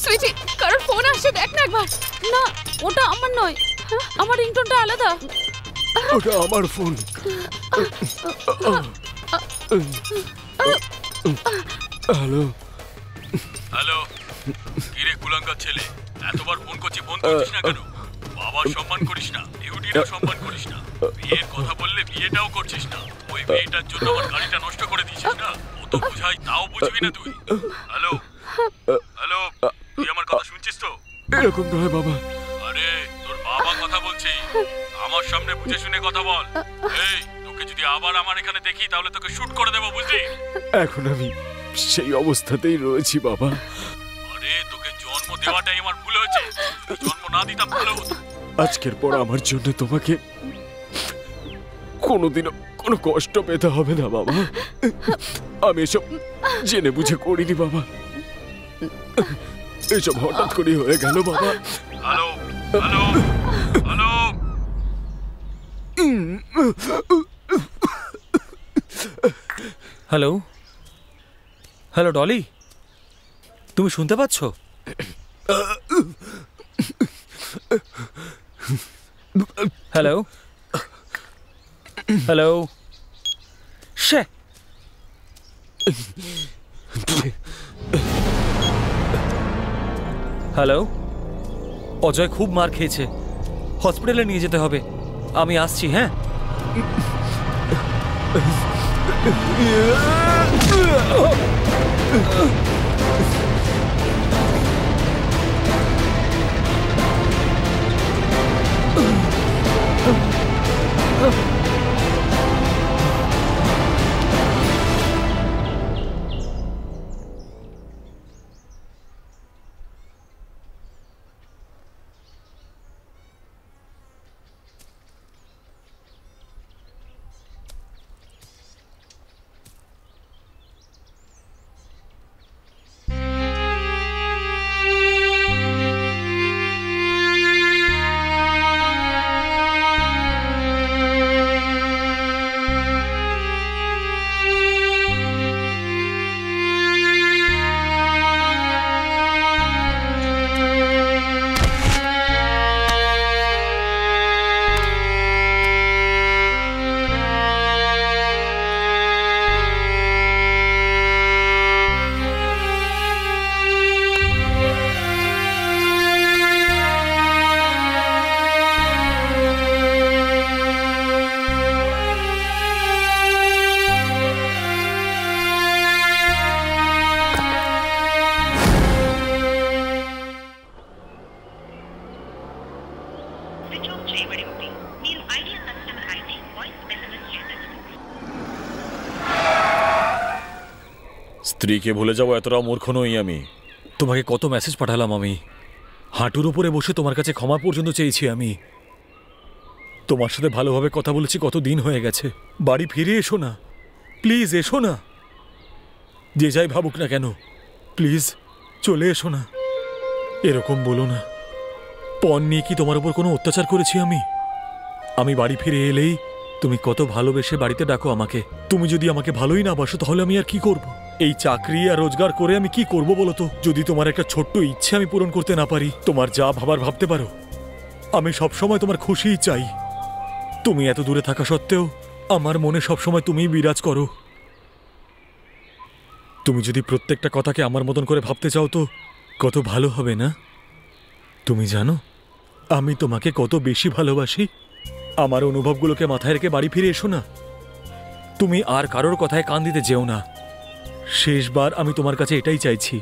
সুইটি, কারোর ফোন আসছে, দেখ না একবার। না, ওটা আমার নয়। আমার রিংটোনটা আলাদা। ওটা আমার ফোন। হ্যালো হ্যালো, কিরে কুলাঙ্গার ছেলে, এতবার ফোন করছি, ফোন করছিস না কেন? বাবার সম্মান করিস না, ডিউটিরও সম্মান করিস না, বিয়ের কথা বললে বিয়েটাও করছিস না। ওই মেয়েটার জন্য আমার গাড়িটা নষ্ট করে দিয়েছিস না? ও তো বুঝাই, তাও বুঝবি না তুই। হ্যালো হ্যালো, তুই আমার কথা শুনছিস তো? এরকম নয় বাবা। আরে তোর বাবা কথা বলছি, আমার সামনে বুঝে শুনে কথা বল। এই, তোকে যদি আবার আমার এখানে দেখি তাহলে তোকে শুট করে দেবো, বুঝলি? এখন আমি সেই অবস্থাতেই রয়েছি বাবা। আরে তোকে জন্ম দেওয়াটাই আমার ভুল হয়েছে, জন্ম না দিতাম ভালো হতো। আজকের পর আমার জন্য তোমাকে কোনোদিনও কোনো কষ্ট পেতে হবে না বাবা। আমি এসব জেনে বুঝে করিনি বাবা, এসব হঠাৎ করে হয়ে গেল বাবা। Hello hello hello, hello hello Dolly, তুমি শুনতে পাচ্ছ? হ্যালো হ্যালো, শে হ্যালো, অজয় খুব মার খেয়েছে, হসপিটালে নিয়ে যেতে হবে। আমি আসছি, হ্যাঁ? স্ত্রীকে ভুলে যাবো এতটাও মূর্খ নই আমি। তোমাকে কত মেসেজ পাঠালাম আমি, হাঁটুর উপরে বসে তোমার কাছে ক্ষমা পর্যন্ত চেয়েছি আমি। তোমার সাথে ভালোভাবে কথা বলেছি, কত দিন হয়ে গেছে। বাড়ি ফিরে এসো না প্লিজ, এসো না। যে যাই ভাবুক না কেন, প্লিজ চলে এসো না। এরকম বলো না। পণ নিয়ে কি তোমার উপর কোনো অত্যাচার করেছি আমি? আমি বাড়ি ফিরে এলেই তুমি কত ভালোবেসে বাড়িতে ডাকো আমাকে। তুমি যদি আমাকে ভালোই না বাসো তাহলে আমি আর কি করব? এই চাকরি আর রোজগার করে আমি কি করব বলো তো? যদি তোমার একটা ছোট্ট ইচ্ছে আমি পূরণ করতে না পারি, তোমার যা ভাবার ভাবতে পারো। আমি সবসময় তোমার খুশিই চাই। তুমি এত দূরে থাকা সত্ত্বেও আমার মনে সবসময় তুমিই বিরাজ করো। তুমি যদি প্রত্যেকটা কথাকে আমার মতন করে ভাবতে চাও তো কত ভালো হবে না? তুমি জানো আমি তোমাকে কত বেশি ভালোবাসি। আমার অনুভবগুলোকে মাথায় রেখে বাড়ি ফিরে এসো না। তুমি আর কারোর কথায় কান দিতে যেও না। শেষবার আমি তোমার কাছে এটাই চাইছি,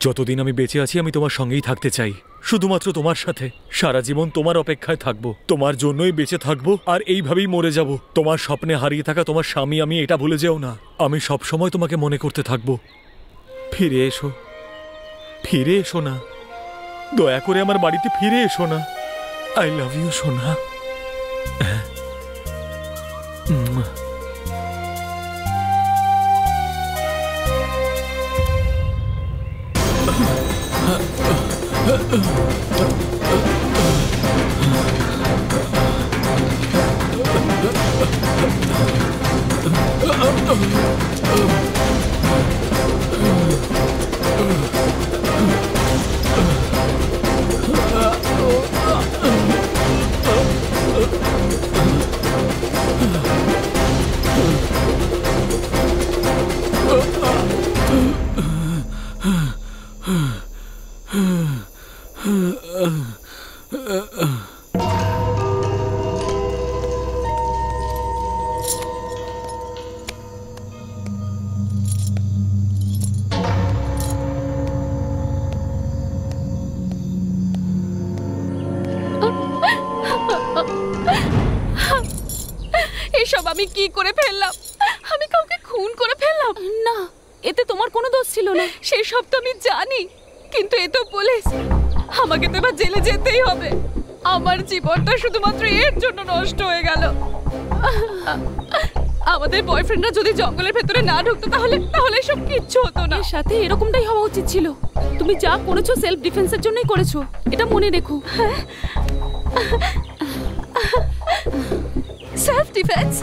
যতদিন আমি বেঁচে আছি আমি তোমার সঙ্গেই থাকতে চাই, শুধুমাত্র তোমার সাথে। সারা জীবন তোমার অপেক্ষায় থাকবো, তোমার জন্যই বেঁচে থাকবো, আর এইভাবেই মরে যাব। তোমার স্বপ্নে হারিয়ে থাকা তোমার স্বামী আমি, এটা ভুলে যেও না। আমি সব সময় তোমাকে মনে করতে থাকবো। ফিরে এসো, ফিরে এসো না, দয়া করে আমার বাড়িতে ফিরে এসো না। আই লাভ ইউ সোনা। এসব আমি কি করে ফেললাম? আমি কাউকে খুন করে ফেললাম? না, এতে তোমার কোনো দোষ ছিল না। সেই সব তো আমি জানি, কিন্তু এ তো পুলিশ। আমাকে তো এবার জেলে যেতেই হবে। আমার জীবনটা শুধুমাত্র এর জন্য নষ্ট হয়ে গেল। আমাদের বয়ফ্রেন্ডরা যদি জঙ্গলের ভেতরে না ঢুকতো তাহলে সব কিচ্ছু হতো না। এর সাথে এরকমটাই হওয়া উচিত ছিল। তুমি যা করেছো সেলফ ডিফেন্সের জন্যই করেছো, এটা মনে রেখো। Sir, defence?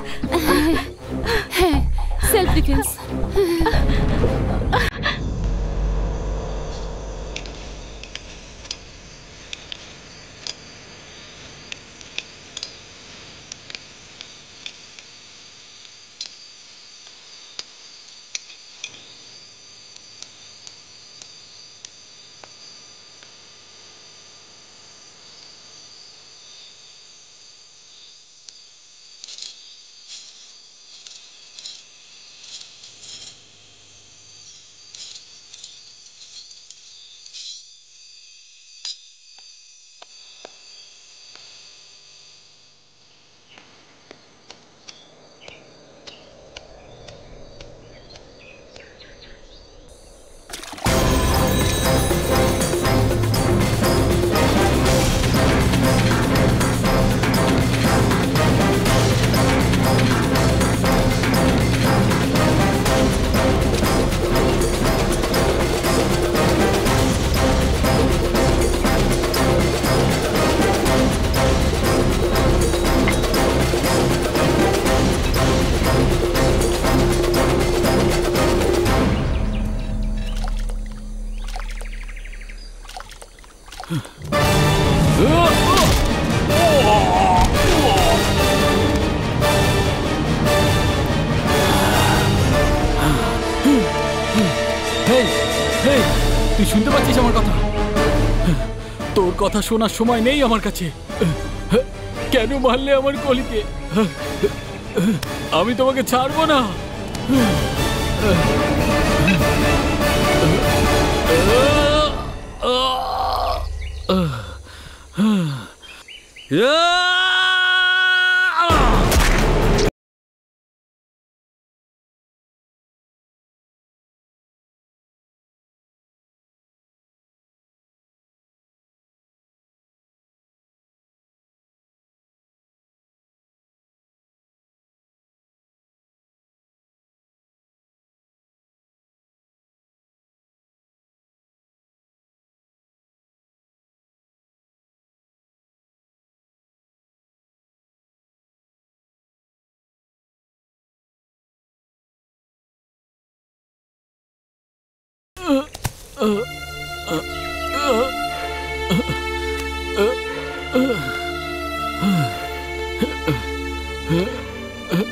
হ্যাঁ, সেলফ ডিফেন্স। তুই শুনতে পাচ্ছিস আমার কথা? তোর কথা শোনার সময় নেই আমার কাছে। কেন মারলে আমার কলিকে? আমি তোমাকে ছাড়বো না।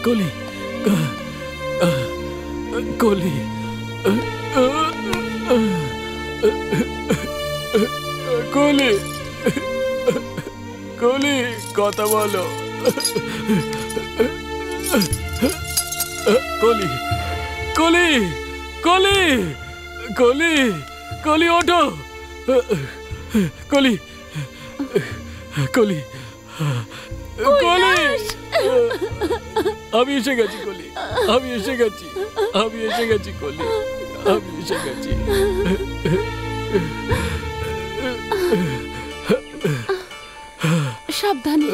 কলি, কলি, কলি, কলি, কথা বলো। কলি, কলি, কলি, কলি, কলি, ওঠো। কলি, কলি, কলি, আমি এসে গেছি। কলি, আমি এসে গেছি, আমি এসে গেছি। কলি, আমি এসে গেছি। সাবধানে।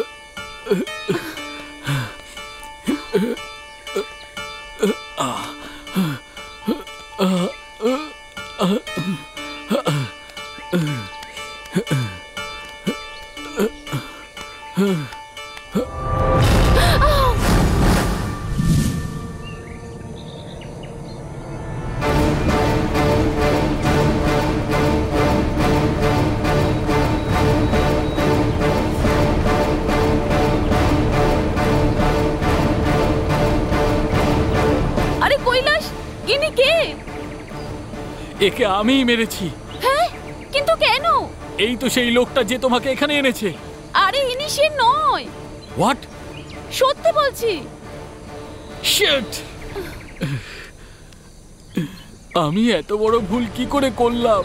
একে আমিই মেরেছি। হ্যাঁ, কিন্তু কেন? এই তো সেই লোকটা যে তোমাকে এখানে এনেছে। আরে ইনি সে নয়। হোয়াট? সত্যি বলছি। শিট! আমি এত বড় ভুল কি করে করলাম?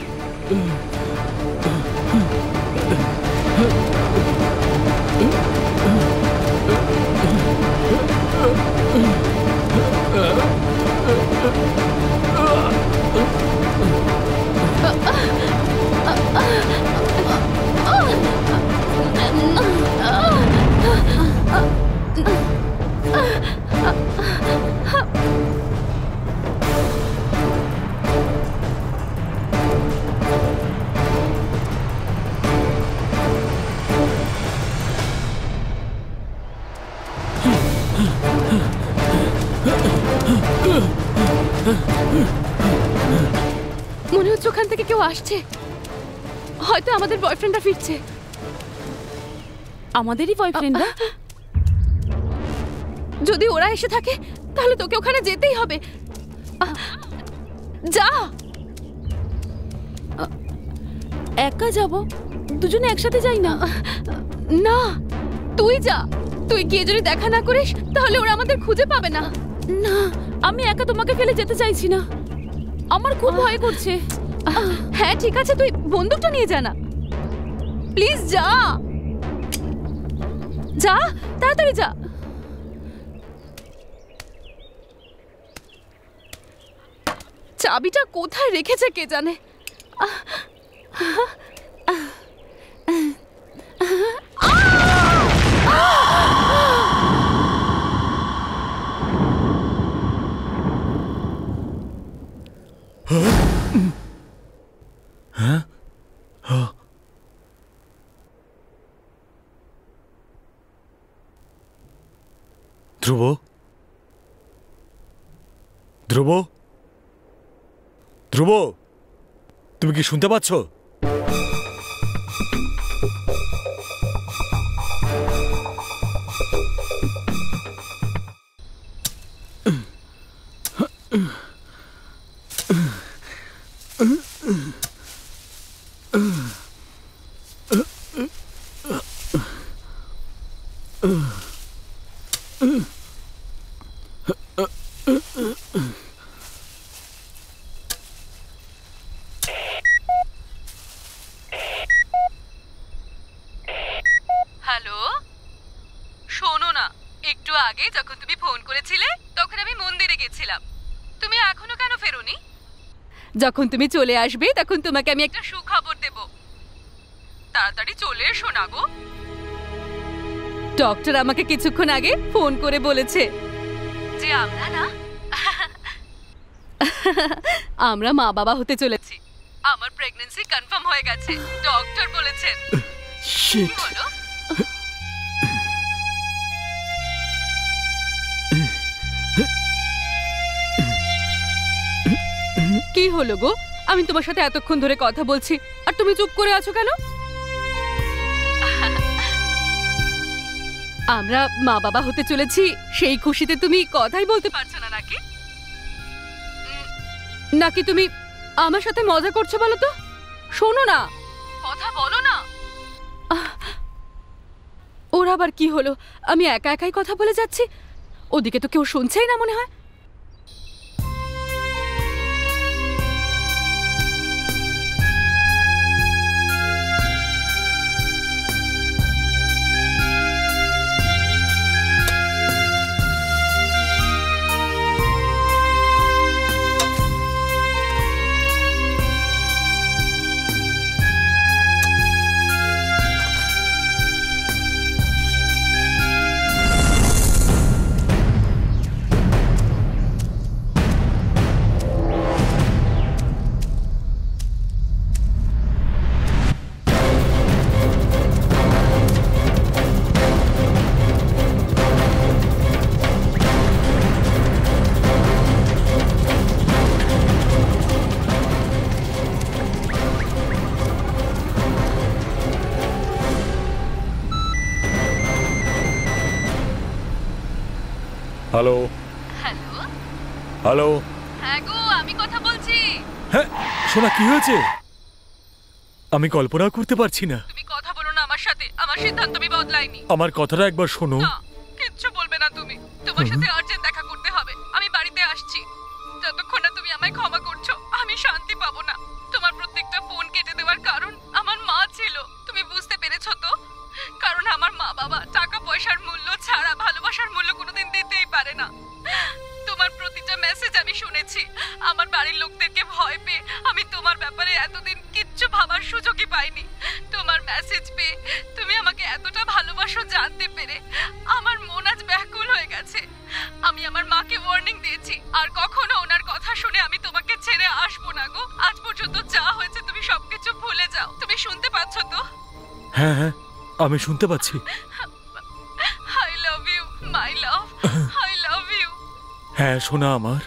মনে হচ্ছে ওখান থেকে কেউ আসছে, হয়তো আমাদের বয়ফ্রেন্ডরা ফিরছে। আমাদেরই বয়ফ্রেন্ডরা? যদি ওরা এসে থাকে তাহলে তোকে ওখানে যেতেই হবে। যা। একা যাব? দুজনে একসাথে যাই না। না, তুই যা। তুই গিয়ে যদি দেখা না করিস তাহলে ওরা আমাদের খুঁজে পাবে না। না, আমি একা তোমাকে ফেলে যেতে চাইছি না, আমার খুব ভয় করছে। হ্যাঁ ঠিক আছে, তুই বন্দুকটা নিয়ে যা না, প্লিজ যা যা, তাড়াতাড়ি যা। চাবিটা কোথায় রেখেছে কে জানে। ধ্রুব, ধ্রুব, ধ্রুব, তুমি কি শুনতে পাচ্ছ? হ্যালো, শোনো না, একটু আগে যখন তুমি ফোন করেছিলে তখন আমি মন্দিরে গেছিলাম। তুমি এখনো কেন ফেরোনি? যখন তুমি চলে আসবে তখন তোমাকে আমি একটা সুখবর দেব। তাড়াতাড়ি চলে এসো না গো। ডক্টর আমাকে কিছুক্ষণ আগে ফোন করে বলেছে যে আমরা মা বাবা হতে চলেছি। আমার প্রেগন্যান্সি কনফার্ম হয়ে গেছে, ডক্টর বলেছেন। বলো। কি হলো গো? আমি তোমার সাথে এতক্ষণ ধরে কথা বলছি আর তুমি চুপ করে আছো কেন? আমরা মা বাবা হতে চলেছি সেই খুশিতে তুমি কথাই বলতে পারছো না নাকি? নাকি তুমি আমার সাথে মজা করছো বলো তো? শোনো না, কথা বলো না। ওর আবার কি হলো? আমি একা একাই কথা বলে যাচ্ছি, ওদিকে তো কেউ শুনছেই না মনে হয়। Hello, hello, hello. হ্যাঁ গো, আমি কথা বলছি। হ্যাঁ শোনা, কি হয়েছে? আমি কল্পনা করতে পারছি না। তুমি কথা বলো না আমার সাথে, আমার সিদ্ধান্ত আমি বদলাইনি। আমার কথাটা একবার শোনো। না, কিচ্ছু বলবে না তুমি। তোমার সাথে আর্জেন্ট দেখা করতে হবে, আমি বাড়িতে আসছি। যতক্ষণ না তুমি আমায় ক্ষমা করছো আমি শান্তি পাবো না। তোমার প্রত্যেকটা ফোন কেটে দেওয়ার কারণ আমার মা ছিল, তুমি বুঝতে পেরেছো তো? কারণ আমার মা বাবা টাকা পয়সার মূল্য ছাড়া ভালোবাসার মূল্য কোনোদিন দিতেই পারে না। তোমার প্রতিটা মেসেজ আমি শুনেছি। আমার বাড়ির লোকদেরকে ভয় পেয়ে আমি তোমার ব্যাপারে এতদিন কিচ্ছু ভাবার সুযোগই পাইনি। তোমার মেসেজ পেয়ে তুমি আমাকে এতটা ভালোবাসো জানতে পেরে আমার মন আজ ব্যাকুল হয়ে গেছে। আমি আমার মাকে ওয়ার্নিং দিয়েছি, আর কখনো ওনার কথা শুনে আমি তোমাকে ছেড়ে আসবো না গো। আজ পর্যন্ত যা হয়েছে তুমি সবকিছু ভুলে যাও। তুমি শুনতে পাচ্ছ তো? হ্যাঁ হ্যাঁ, আমি শুনতে পাচ্ছি। I love you, my love. I love you. হ্যাঁ সোনা আমার,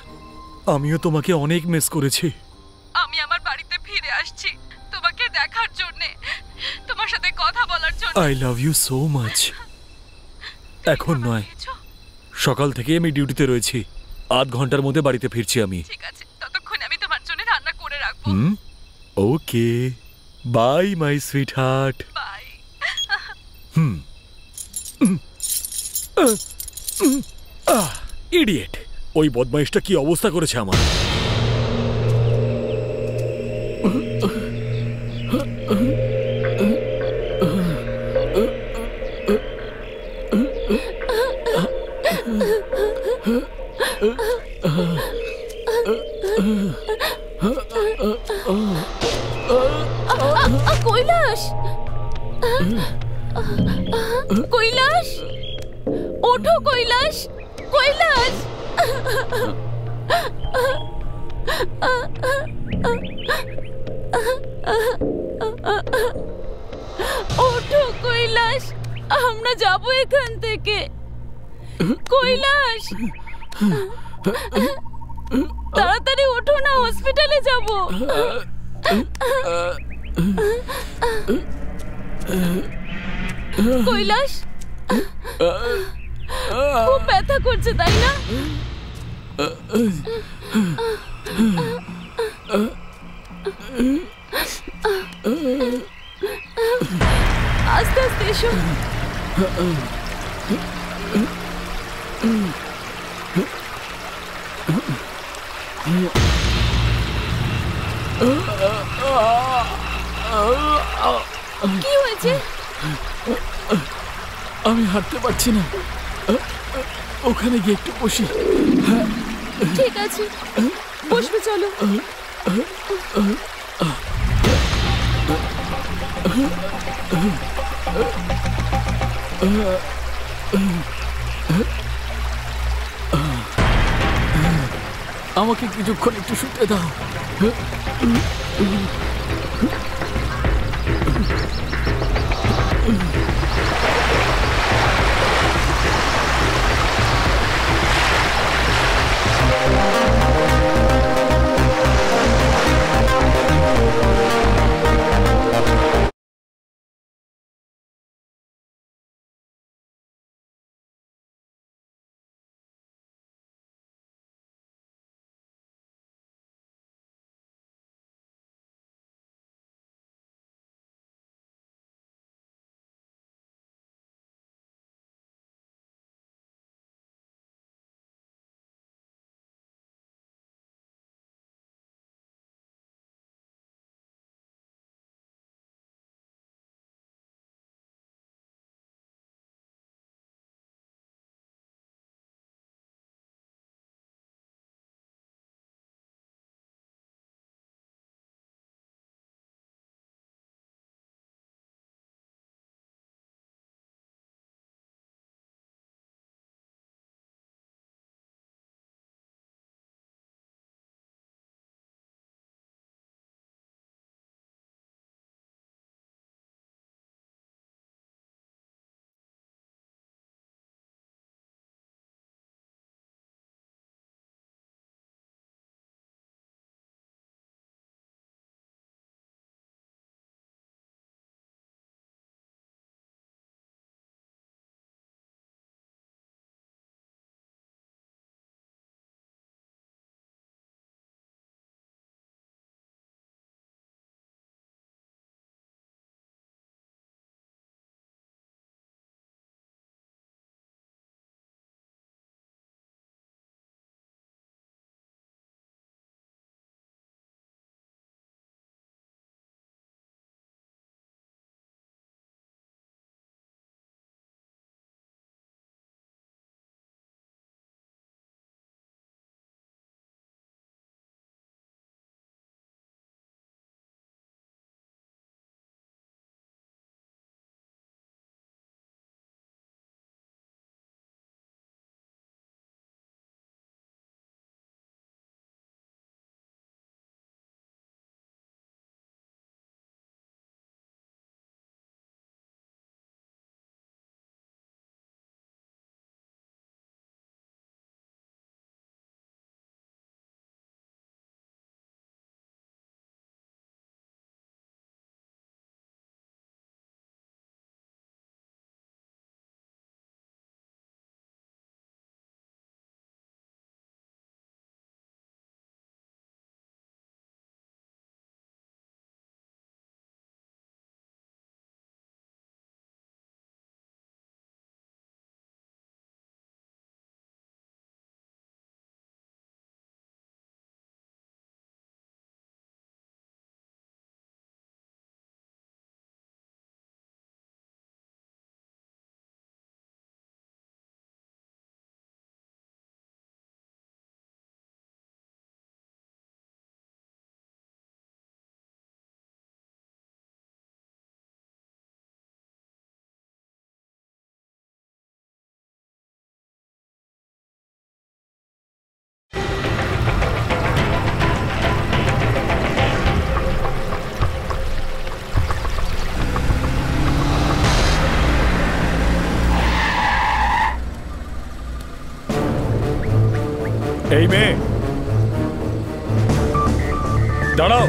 আমিও তোমাকে অনেক মিস করেছি। আমি আমার বাড়িতে ফিরে আসছি তোমাকে দেখার জন্য, তোমার সাথে কথা বলার জন্য। I love you so much. এখন নয়, সকাল থেকে আমি ডিউটিতে রয়েছি। আধ ঘন্টার মধ্যে বাড়িতে ফিরছি আমি। ঠিক আছে, ততক্ষণ আমি তোমার জন্য রান্না করে রাখবো। Okay, bye my sweetheart. Bye. Idiot, ওই বদমাইশটা কি অবস্থা করেছে আমার। কৈলাস, কৈলাস, ওঠো কৈলাস, কৈলাস। ওঠো কৈলাস, আমরা যাবো এখান থেকে। কৈলাস, তাড়াতাড়ি ওঠো না, হসপিটালে যাবো। কৈলাস, খুব ব্যথা করছে তাই না? আস্তে আস্তে এসো। কি হয়েছে? আমি হাঁটতে পারছি না, ওখানে গিয়ে একটু বসি। ঠিক আছে, বসবে, চলো। আমাকে কিছুক্ষণ একটু শুতে দাও। এই মেয়ে, দাঁড়াও।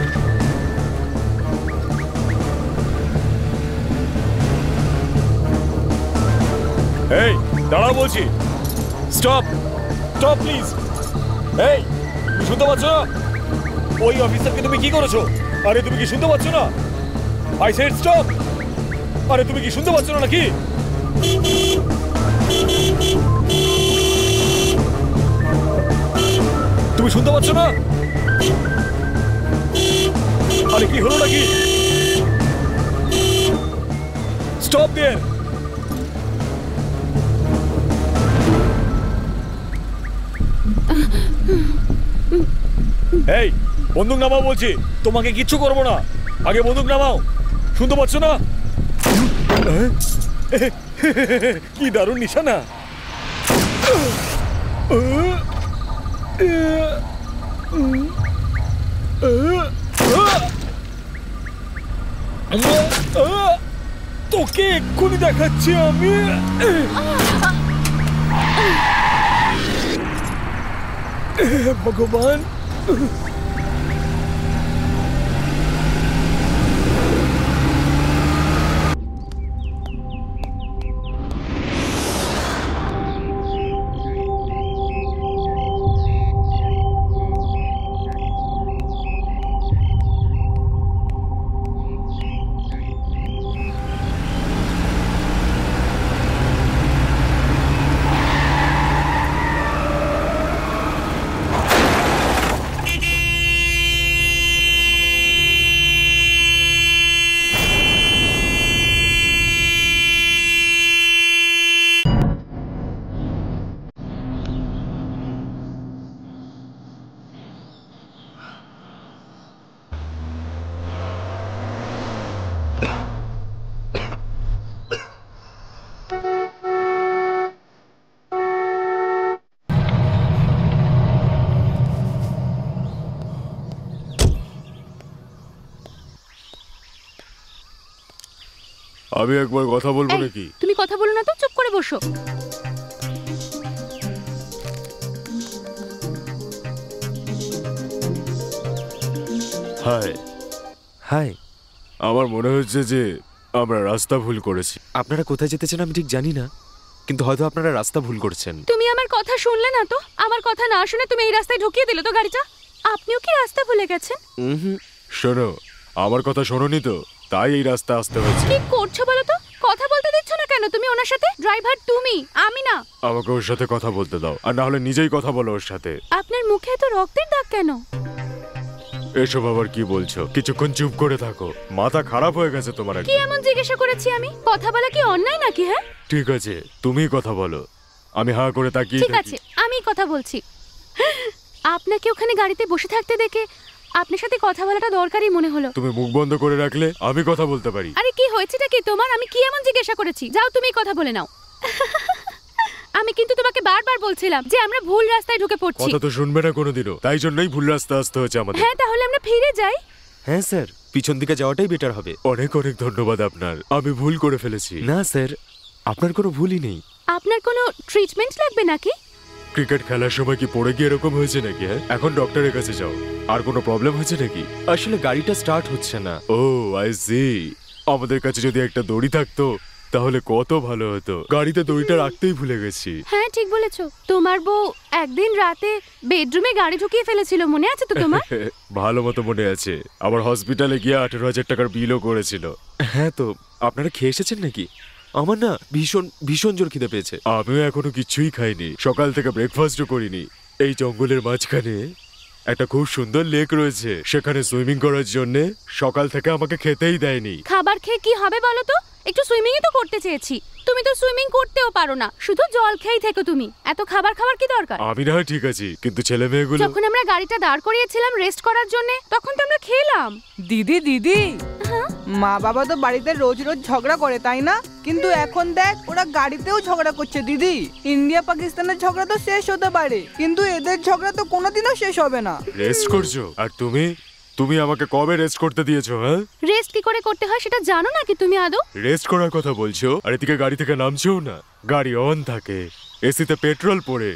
এই দাঁড়াও বলছি। Stop stop please. এই তুমি শুনতে পাচ্ছ না? ওই অফিসারকে তুমি কি করেছো? আরে তুমি কি শুনতে পাচ্ছ না? I said stop. আরে তুমি কি শুনতে পাচ্ছ না নাকি? তুমি শুনতে পাচ্ছ না? আরে কি হলো নাকি? স্টপ দেয়ার। এই বন্দুক নামাও বলছি। তোমাকে কিচ্ছু করবো না, আগে বন্দুক নামাও। শুনতে পাচ্ছ না? কি দারুণ নিশানা। তোকে এক্ষুনি দেখাচ্ছি আমি। ভগবান, আমি একবার কথা বলবো নাকি? তুমি কথা বলো না তো, চুপ করে বসো। High high. আমার মনে হচ্ছে যে আমরা রাস্তা ভুল করেছি। আপনারা কোথায় যেতে চান আমি ঠিক জানি না, কিন্তু হয়তো আপনারা রাস্তা ভুল করছেন। তুমি আমার কথা শুনলে না তো? আমার কথা না শুনে তুমি এই রাস্তায় ঢুকিয়ে দিলে তো গাড়িটা। আপনিও কি রাস্তা ভুলে গেছেন? শোনো, আমার কথা শোনোনি তো, তাই এই রাস্তা আসতে হয়েছে। কি করছো বলো তো? কথা বলতে দিচ্ছ না কেন তুমি ওনার সাথে? ড্রাইভার তুমি, আমি না। আমাকে ওর সাথে কথা বলতে দাও, আর না হলে নিজেই কথা বলো ওর সাথে। আপনার মুখে এত রক্তের দাগ কেন? এসব আবার কি বলছো? কিছুক্ষণ চুপ করে থাকো, মাথা খারাপ হয়ে গেছে তোমার। কি এমন জিজ্ঞাসা করেছি আমি? কথা বলা কি অন্যায় নাকি? হ্যাঁ ঠিক আছে, তুমি কথা বলো, আমি হা করে তাকিয়ে ঠিক আছে, আমি কথা বলছি। আপনাকে ওখানে গাড়িতে বসে থাকতে দেখে আপনার সাথে কথা বলাটা দরকারই মনে হলো। তুমি মুখ বন্ধ করে রাখলে আমি কথা বলতে পারি। আরে কি হয়েছেটা কি তোমার? আমি কি এমন জিজ্ঞাসা করেছি? যাও তুমি কথা বলে নাও। আমি কিন্তু তোমাকে বারবার বলছিলাম যে আমরা ভুল রাস্তায় ঢুকে পড়ছি। কথা তো শুনবে না কোনোদিনও, তাই জন্যই ভুল রাস্তা আসতে হয়েছে আমাদের। হ্যাঁ, তাহলে আমরা ফিরে যাই। হ্যাঁ স্যার, পিছন দিকে যাওয়াটাই বেটার হবে। অনেক অনেক ধন্যবাদ আপনার, আমি ভুল করে ফেলেছি। না স্যার, আপনার কোনো ভুলই নেই। আপনার কোনো ট্রিটমেন্ট লাগবে নাকি? ক্রিকেট খেলার সময় কি পড়ে গিয়ে এরকম হয়েছে নাকি? হ্যাঁ, এখন ডক্টরের কাছে যাও। আর কোনো প্রবলেম হয়েছে নাকি? আসলে গাড়িটা স্টার্ট হচ্ছে না। ও আই সি। আমাদের কাছে যদি একটা দড়ি থাকতো তাহলে কত ভালো হতো। গাড়িতে দড়িটা রাখতেই ভুলে গেছি। হ্যাঁ ঠিক বলেছো। তোমার বউ একদিন রাতে বেডরুমে গাড়ি ঢুকিয়ে ফেলেছিল, মনে আছে তো তোমার? ভালো মতো মনে আছে। আবার হসপিটালে গিয়ে 18,000 টাকার বিলও করেছিল। হ্যাঁ, তো আপনারা খেয়ে এসেছেন নাকি? আমার না ভীষণ ভীষণ জোর খিদে পেয়েছে। আমিও এখনো কিছুই খাইনি, সকাল থেকে ব্রেকফাস্টও করিনি। এই জঙ্গলের মাঝখানে একটা খুব সুন্দর লেক রয়েছে, সেখানে সুইমিং করার জন্য সকাল থেকে আমাকে খেতেই দেয়নি। খাবার খেয়ে কি হবে বলো তো? একটু সুইমিংই তো করতে চেয়েছি। তুমি তো সুইমিং করতেও পারো না, শুধু জল খেয়েই থেকো তুমি। এত খাবার খাবার কি দরকার? আমি না হয় ঠিক আছি, কিন্তু ছেলে মেয়েগুলো। যখন আমরা গাড়িটা দাঁড় করিয়েছিলাম রেস্ট করার জন্য, তখন তো আমরা খেলাম। দিদি দিদি, মা বাবা তো বাড়িতে রোজ রোজ ঝগড়া করে তাই না? কিন্তু এখন দেখ ওরা গাড়িতেও ঝগড়া করছে। দিদি, ইন্ডিয়া পাকিস্তানের ঝগড়া তো শেষ হতে পারে, কিন্তু এদের ঝগড়া তো কোনোদিনও শেষ হবে না। রেস্ট করছো? আর তুমি আমাকে কবে রেস্ট করতে দিয়েছো? হ্যাঁ, রেস্ট কি করে করতে হয় সেটা জানো নাকি তুমি আদৌ? রেস্ট করার কথা বলছো, আর এদিকে গাড়ি থেকে নামছেও না। গাড়ি অন থাকে, এসিতে পেট্রোল পড়ে,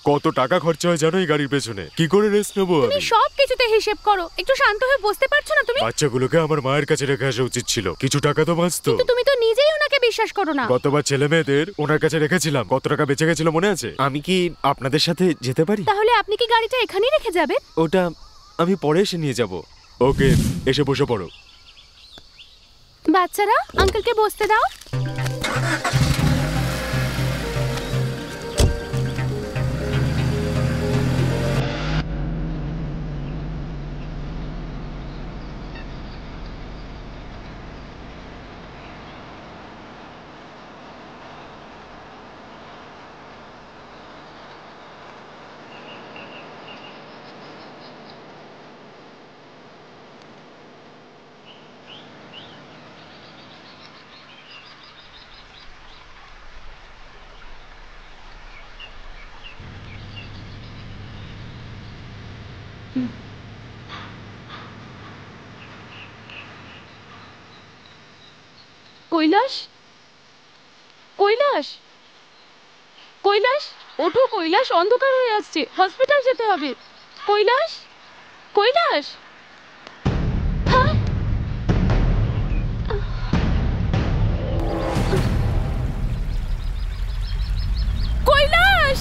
কত টাকা খরচা হয় জানো এই গাড়ির পেছনে? কি করে রেস্ট নেবো তুমি আমি? সব কিছুতে হিসেব করো, একটু শান্ত হয়ে বসতে পারছো না তুমি? বাচ্চাগুলোকে আমার মায়ের কাছে রেখে আসা উচিত ছিল, কিছু টাকা তো বাঁচতো। কিন্তু তুমি তো নিজেই ওনাকে বিশ্বাস করো না। গতবার ছেলে মেয়েদের ওনার কাছে রেখেছিলাম, কত টাকা বেঁচে গেছিল মনে আছে? আমি কি আপনাদের সাথে যেতে পারি? তাহলে আপনি কি গাড়িটা এখানেই রেখে যাবেন? ওটা আমি পরে এসে নিয়ে যাব। ওকে, এসে বসে পড়ো। বাচ্চারা, আঙ্কেলকে বসতে দাও। কৈলাস, কৈলাস, কৈলাস, ওঠো কৈলাস, অন্ধকার হয়ে আসছে, হসপিটাল যেতে হবে। কৈলাস, কৈলাস, হ্যাঁ? কৈলাস!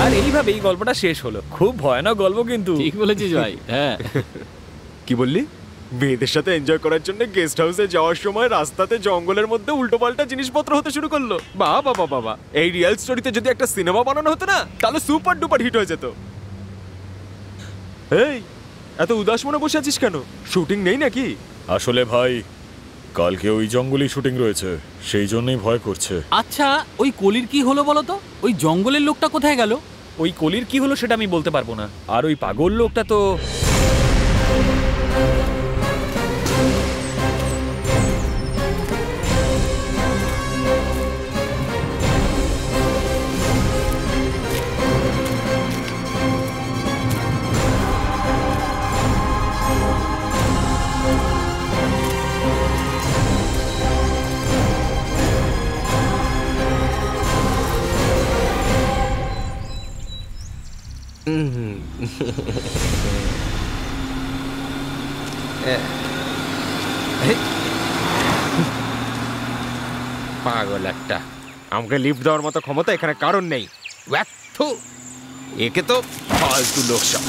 আর এইভাবে এই গল্পটা শেষ হলো। খুব ভয়ানক গল্প কিন্তু। ঠিক বলেছিস ভাই। হ্যাঁ। কি বললি? মেয়েদের সাথে এনজয় করার জন্য গেস্ট হাউসে যাওয়ার সময় রাস্তাতে জঙ্গলের মধ্যে উল্টোপাল্টা জিনিসপত্র হতে শুরু করলো। বাবা বাবা বাবা, এই রিয়েল স্টোরিতে যদি একটা সিনেমা বানানো হতো না, তাহলে সুপার ডুপার হিট হয়ে যেত। এই, এত উদাস মনে বসে আছিস কেন? শুটিং নেই নাকি? আসলে ভাই, কালকে ওই জঙ্গলেই শুটিং রয়েছে, সেই জন্যই ভয় করছে। আচ্ছা, ওই কলির কি হলো বলো তো? ওই জঙ্গলের লোকটা কোথায় গেল? ওই কলির কি হলো সেটা আমি বলতে পারবো না। আর ওই পাগল লোকটা তো পাগল একটা। আমাকে লিফট দেওয়ার মতো ক্ষমতা এখানে কারণ নেই। একে তো ফালতু লোক সব।